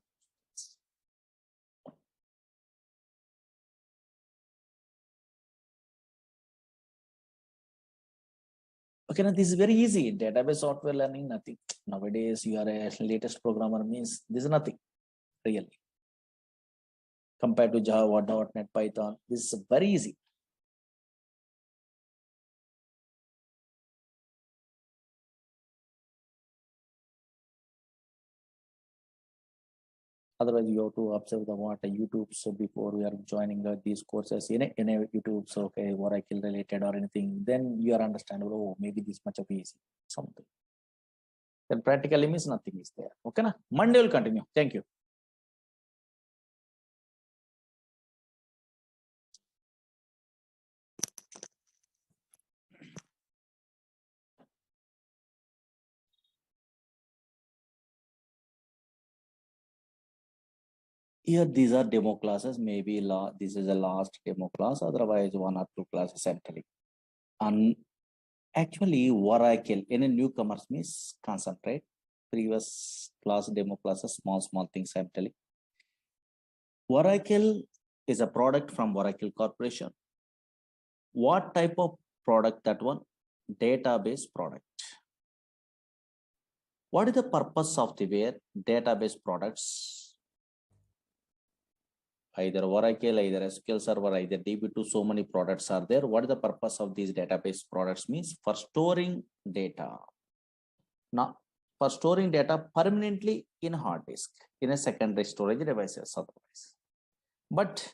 Okay, now this is very easy. Database software learning, nothing. Nowadays, you are a latest programmer means this is nothing really compared to Java, .NET, Python. This is very easy. Otherwise, you have to observe the what YouTube. So before we are joining these courses in a YouTube, so okay, Oracle related or anything, then you are understandable. Oh, maybe this much of easy something. Then practically means nothing is there. Okay, na? Monday will continue. Thank you. Here, these are demo classes. Maybe this is the last demo class. Otherwise, 1 or 2 classes I'm telling. And actually, Oracle in a newcomers means concentrate. Previous class, demo classes, small things I'm telling. Oracle is a product from Oracle Corporation. What type of product that one? Database product. What is the purpose of the database products? Either Oracle, either SQL Server, either DB2, so many products are there. What is the purpose of these database products means? For storing data. Now, for storing data permanently in hard disk, in a secondary storage devices otherwise. But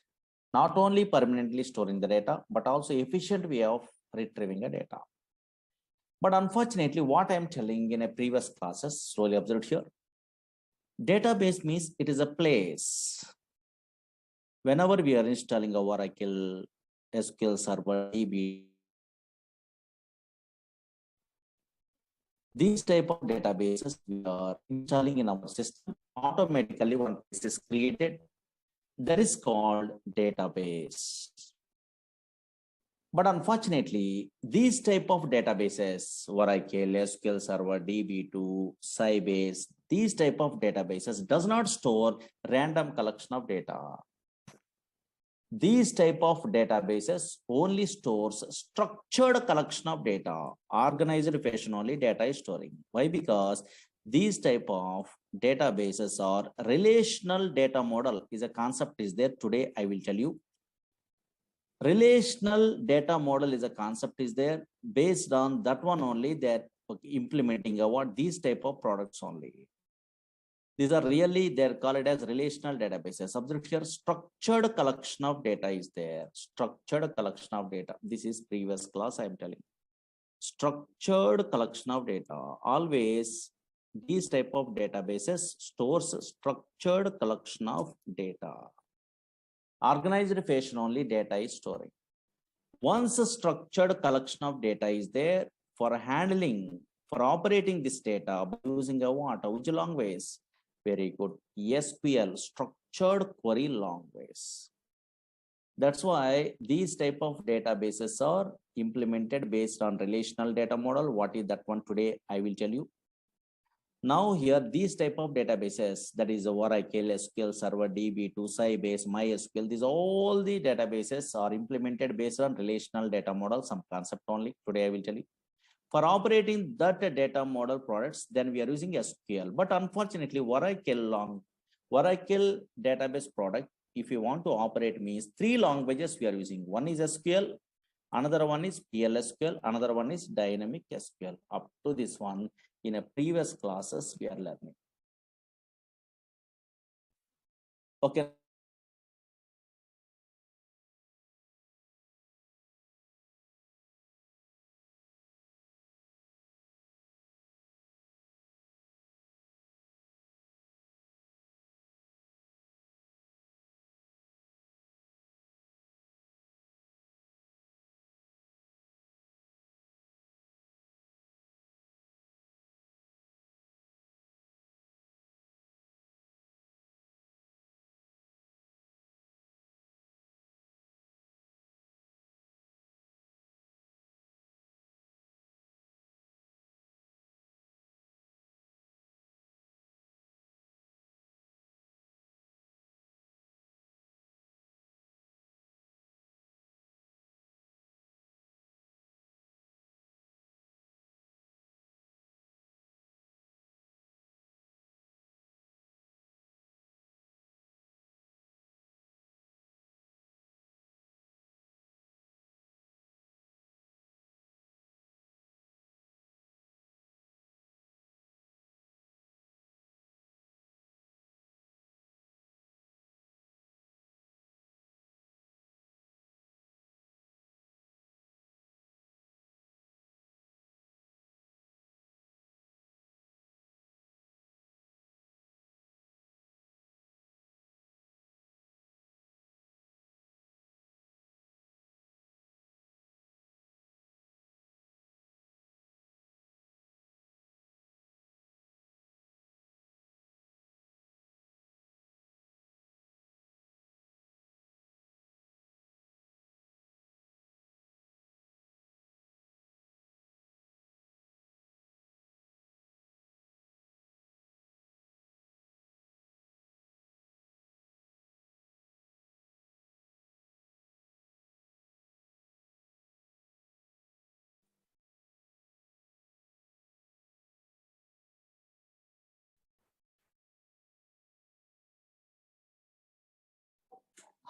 not only permanently storing the data, but also efficient way of retrieving the data. But unfortunately, what I'm telling in a previous classes, slowly observed here, database means it is a place. Whenever we are installing a Oracle, SQL Server, DB, these type of databases we are installing in our system, automatically one place is created. That is called database. But unfortunately, these type of databases, Oracle, SQL Server, DB2, Sybase, these type of databases does not store random collection of data. These type of databases only stores structured collection of data, organized fashion only data is storing. Why? Because these type of databases are relational data model is a concept is there. Today, I will tell you. Relational data model is a concept is there. Based on that one only, that implementing what these type of products only. These are really, they're called as relational databases. Observe here, structured collection of data is there. Structured collection of data. This is previous class I'm telling. Structured collection of data. Always these type of databases stores structured collection of data. Organized fashion only data is storing. Once a structured collection of data is there, for handling, for operating this data by using a what? Which language? Very good. SQL, structured query language. That's why these type of databases are implemented based on relational data model. What is that one today? I will tell you. Now here, these type of databases, that is Oracle, SQL Server, DB2, Sybase, MySQL, these all the databases are implemented based on relational data model, some concept only. Today I will tell you. For operating that data model products, then we are using SQL. But unfortunately, Oracle database product, if you want to operate means 3 languages we are using. One is SQL, another one is PLSQL, another one is dynamic SQL. Up to this one, in a previous classes we are learning. Okay.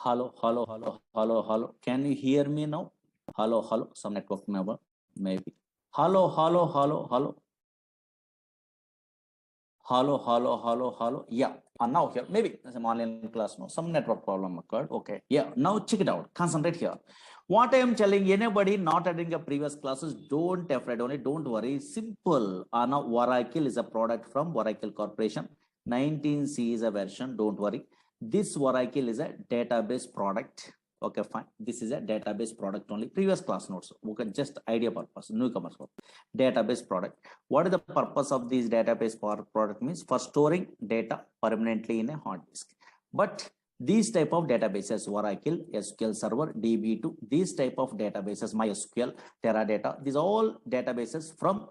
Hello, hello, hello, hello, hello. Can you hear me now? Hello, hello. Some network number, maybe. Hello, hello, hello, hello. Hello, hello, hello, hello. Yeah. And now here, maybe some online class, no, some network problem occurred. Okay. Yeah. Now check it out. Concentrate here. What I am telling anybody not attending the previous classes, don't afraid only, don't worry. Simple. Now Oracle is a product from Oracle Corporation. 19C is a version. Don't worry. This Oracle is a database product. Okay, fine. This is a database product only. Previous class notes. Okay, just idea purpose. Newcomers. Database product. What is the purpose of this database product? Means for storing data permanently in a hard disk. But these type of databases, Oracle, SQL Server, DB2, these type of databases, MySQL, Teradata, these all databases from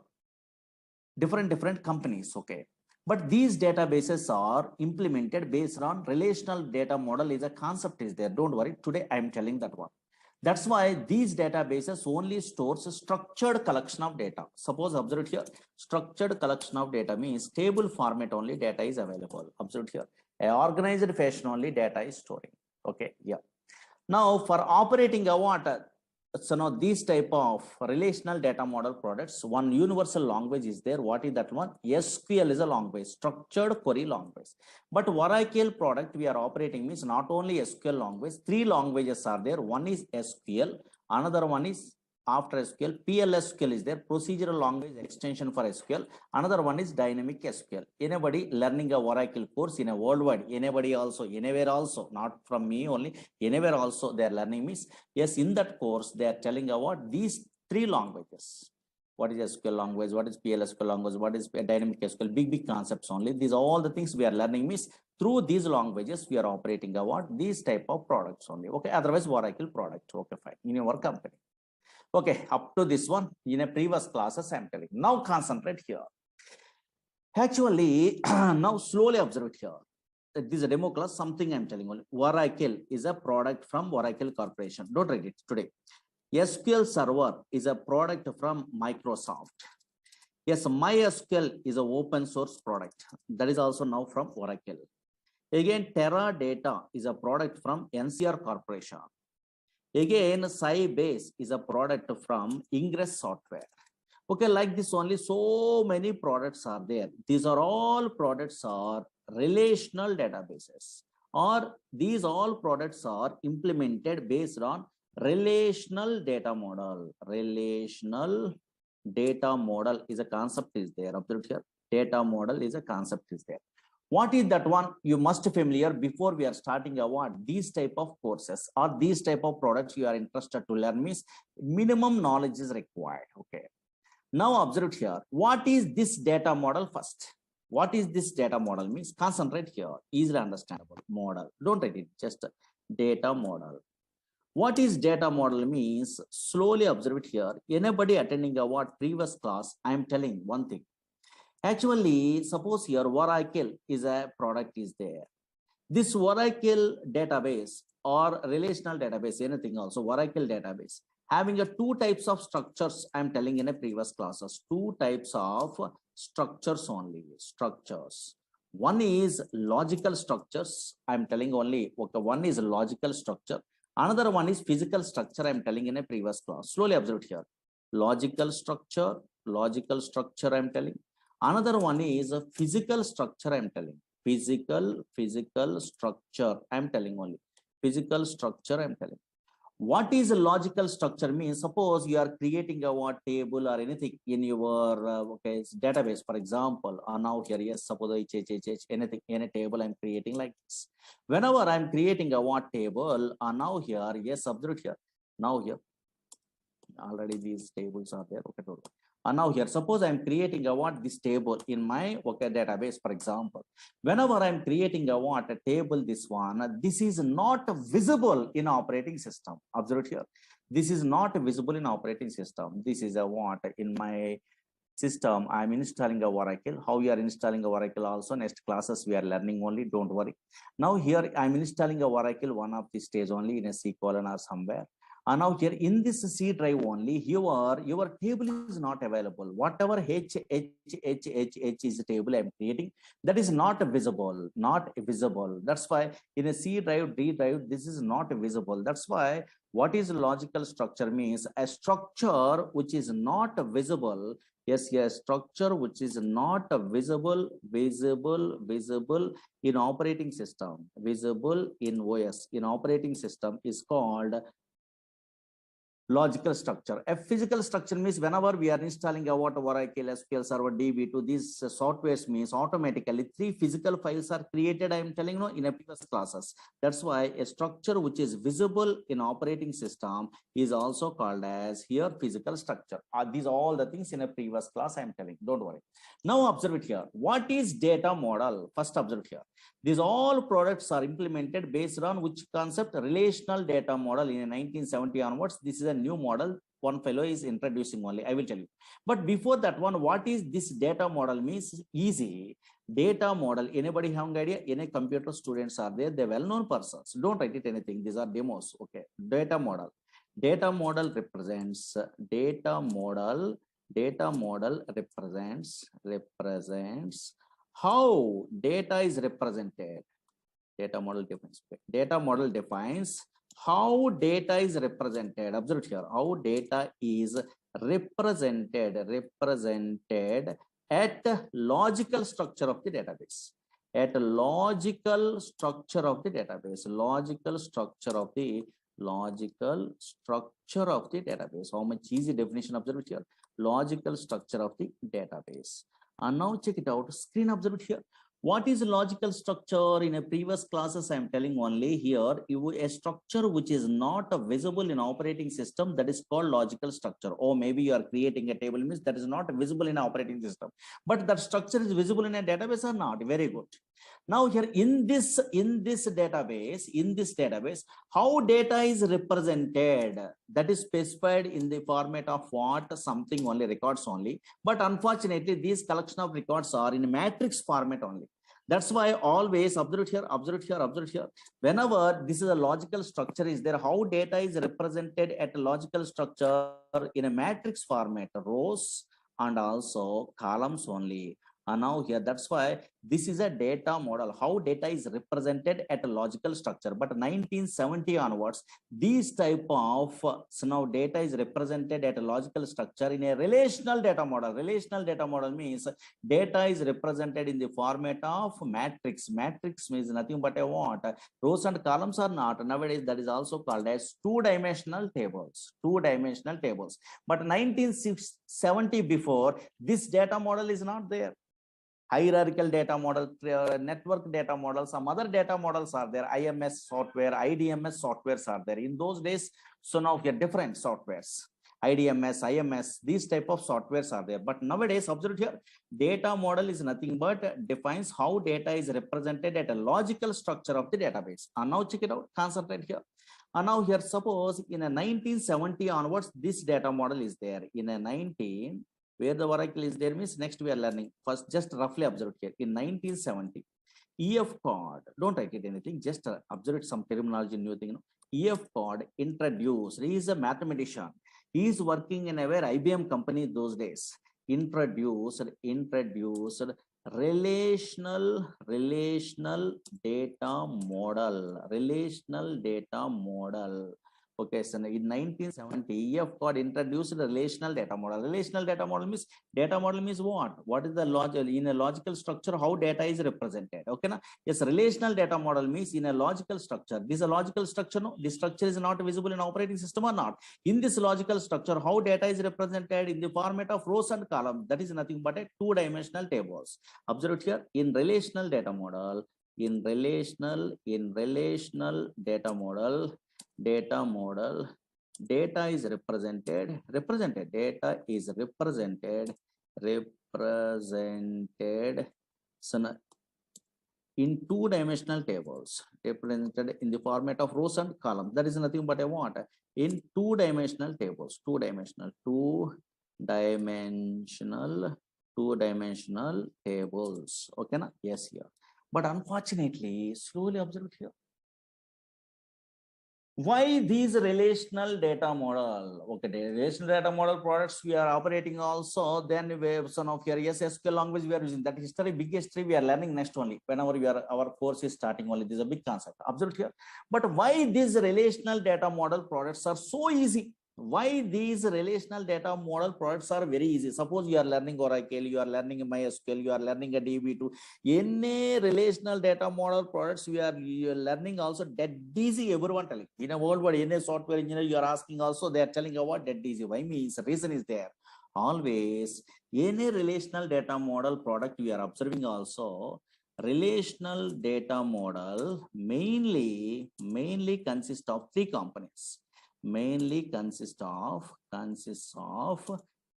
different companies. Okay, but these databases are implemented based on relational data model. Is a concept is there. Don't worry. Today I am telling that one. That's why these databases only stores a structured collection of data. Suppose observe here, structured collection of data means table format only data is available. Observe here, a organized fashion only data is storing. Okay, yeah. Now for operating a what? So now these type of relational data model products, one universal language is there. What is that one? SQL is a language, structured query language. But Oracle product we are operating means not only SQL language, three languages are there. One is SQL, another one is after SQL, PLSQL is there, procedural language extension for SQL. Another one is dynamic SQL. Anybody learning a Oracle course in a worldwide, anybody also, anywhere also, not from me only, anywhere also they are learning means, yes, in that course they are telling about these three languages. What is SQL language? What is PLSQL language? What is dynamic SQL? Big concepts only. These are all the things we are learning means through these languages we are operating about these type of products only. Okay, otherwise Oracle product. Okay, fine. In your company. Okay, up to this one in a previous classes I'm telling. Now concentrate here. Actually, now slowly observe here. This is a demo class, something I'm telling only. Oracle is a product from Oracle Corporation. Don't read it today. SQL Server is a product from Microsoft. Yes, MySQL is an open source product. That is also now from Oracle. Again, Teradata is a product from NCR Corporation. Again, Sybase is a product from Ingress Software. Okay, like this only, so many products are there. These are all products are relational databases, or these all products are implemented based on relational data model. Relational data model is a concept is there. Observe here, data model is a concept is there. What is that one? You must familiar before we are starting what these type of courses or these type of products you are interested to learn means minimum knowledge is required. Okay. Now observe here. What is this data model first? What is this data model means? Concentrate here. Easily understandable model. Don't write it. Just data model. What is data model means? Slowly observe it here. Anybody attending a what previous class? I am telling one thing. Actually, suppose here Oracle is a product is there. This Oracle database or relational database, anything also, Oracle database, having a two types of structures, I'm telling in a previous classes, two types of structures only, structures. One is logical structures, I'm telling only, okay, one is logical structure. Another one is physical structure, I'm telling in a previous class. Slowly observe here. Logical structure, I'm telling. Another one is a physical structure, I'm telling. Physical structure, I'm telling only. Physical structure, I'm telling. What is a logical structure means? Suppose you are creating a what table or anything in your okay, database, for example. Now here, yes, suppose anything, any table I'm creating like this. Whenever I'm creating a what table, now here, yes, observe here. Now here, already these tables are there. Okay, now here, suppose I'm creating a what this table in my okay database, for example. Whenever I'm creating a what a table, this one, this is not visible in operating system. Observe here. This is not visible in operating system. This is a what in my system. I'm installing a Oracle. How you are installing a Oracle also next classes we are learning only. Don't worry. Now here I'm installing a Oracle one of the stage only in a C colon or somewhere. And now here in this C drive only, your table is not available. Whatever H is the table I'm creating, that is not visible, not visible. That's why in a C drive, D drive, this is not visible. That's why what is logical structure means a structure which is not visible. Yes, yes, structure which is not visible in operating system, visible in OS, in operating system is called logical structure. A physical structure means whenever we are installing a Oracle, SQL Server, DB2, these softwares means automatically 3 physical files are created. I am telling you in a previous classes. That's why a structure which is visible in operating system is also called as here physical structure. These are all the things in a previous class I am telling. Don't worry. Now observe it here. What is data model? First observe here. These all products are implemented based on which concept? Relational data model in 1970 onwards. This is a new model. One fellow is introducing only. I will tell you. But before that one, what is this data model means? Easy. Data model. Anybody have an idea? Any computer students are there? They're well-known persons. Don't write it anything. These are demos. Okay. Data model. Data model represents data model represents how data is represented. Data model defines how data is represented. Observe here how data is represented at logical structure of the database. At logical structure of the database. Logical structure of the database. How much easy definition? Observe here. Logical structure of the database. And now check it out. Screen observe here. What is logical structure? In a previous classes, I am telling only here, a structure which is not visible in operating system, that is called logical structure. Or maybe you are creating a table means that is not visible in operating system, but that structure is visible in a database or not. Very good. Now here in this database, how data is represented, that is specified in the format of what? Something only, records only. But unfortunately, these collection of records are in matrix format only. That's why always observe here. Whenever this is a logical structure is there, how data is represented at a logical structure in a matrix format, rows and also columns only. And now here, that's why this is a data model, how data is represented at a logical structure. But 1970 onwards, these type of, so now data is represented at a logical structure in a relational data model. Relational data model means data is represented in the format of matrix. Matrix means nothing but a what? Rows and columns are not. Nowadays, that is also called as two-dimensional tables. Two-dimensional tables. But 1970 before, this data model is not there. Hierarchical data model, network data model, some other data models are there. IMS software, IDMS softwares are there. In those days, so now we have different softwares. IDMS, IMS, these type of softwares are there. But nowadays, observe here, data model is nothing but defines how data is represented at a logical structure of the database. And now check it out, concentrate here. And now here, suppose in a 1970 onwards, this data model is there. In a where the Oracle is there means next we are learning. First, just roughly observe here. In 1970, EF code, don't write it anything, just observe some terminology, new thing. EF code introduced, he is a mathematician. He is working in a very IBM company those days. Introduced relational data model. Okay, so in 1970, EF code introduced a relational data model. Relational data model means what? What is the logic in a logical structure? How data is represented? Okay, na? Yes, relational data model means in a logical structure. This is a logical structure. No, this structure is not visible in operating system or not. In this logical structure, how data is represented in the format of rows and columns. That is nothing but a two-dimensional tables. Observe it here. In relational data model, data is represented so in two-dimensional tables, represented in the format of rows and columns. That is nothing but a what? In two-dimensional tables, two-dimensional tables. Okay, na? Yes, here. But unfortunately, slowly observe here. Why these relational data model? Okay, the relational data model products we are operating also. Then we have some of your SQL language we are using. That history, big history we are learning next only. Whenever we are our course is starting only, this is a big concept. Observe here. But why these relational data model products are so easy? Why these relational data model products are very easy? Suppose you are learning Oracle, you are learning MySQL, you are learning a DB2. Any relational data model products we are learning also dead easy. Everyone telling in a world where any software engineer you are asking also they are telling about dead easy. Why means reason is there. Always any relational data model product we are observing also. Relational data model mainly consists of three components. Mainly consists of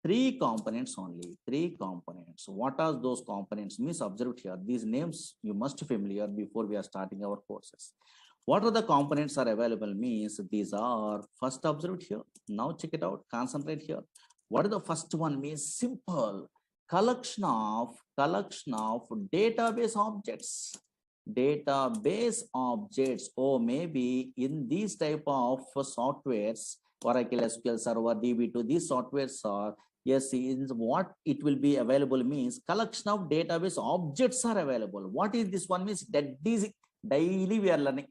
three components only. Three components. What are those components? Means observed here. These names you must be familiar before we are starting our courses. What are the components are available? Means these are first observed here. Now check it out. Concentrate here. What is the first one? Means simple collection of database objects. Database objects, or maybe in these type of softwares, Oracle SQL Server, DB2, these softwares are, yes, in what it will be available means collection of database objects are available. What is this one? Means that is daily we are learning.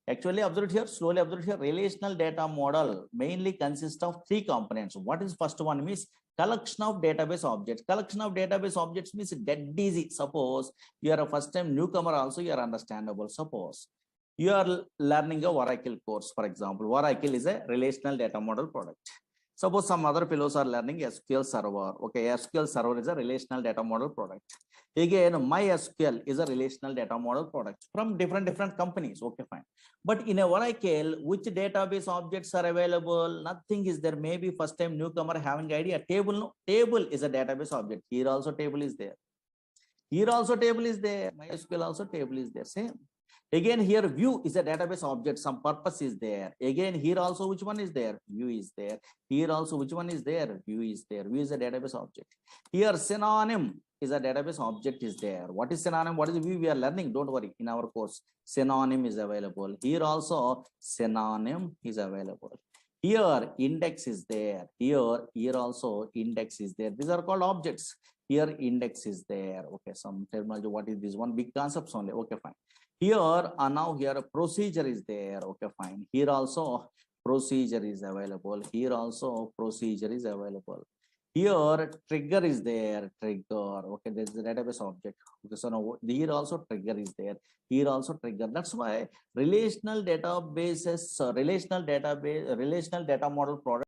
Actually, observe here, slowly observe here, relational data model mainly consists of three components. What is first one? Means collection of database objects. Collection of database objects means dead easy. Suppose you are a first time newcomer also, you are understandable. Suppose you are learning a Oracle course, for example. Oracle is a relational data model product. Suppose some other fellows are learning SQL Server. Okay, SQL Server is a relational data model product. Again, MySQL is a relational data model product from different companies. Okay, fine. But in a Oracle, which database objects are available? Nothing is there. Maybe first time newcomer having idea. Table, no? Table is a database object. Here also table is there. Here also table is there. MySQL also table is there. Same. Again, here view is a database object. Some purpose is there. Again, here also which one is there? View is there. Here also which one is there? View is there. View is a database object. Here synonym is a database object is there. What is synonym? What is view? We are learning. Don't worry. In our course, synonym is available. Here also synonym is available. Here index is there. Here also index is there. These are called objects. Here index is there. Okay, some terminology. What is this one? Big concepts only. Okay, fine. Here now here a procedure is there. Okay, fine. Here also procedure is available. Here also procedure is available. Here trigger is there. Trigger. Okay, there's a database object. Okay, so now here also trigger is there. Here also trigger. That's why relational databases, relational data model product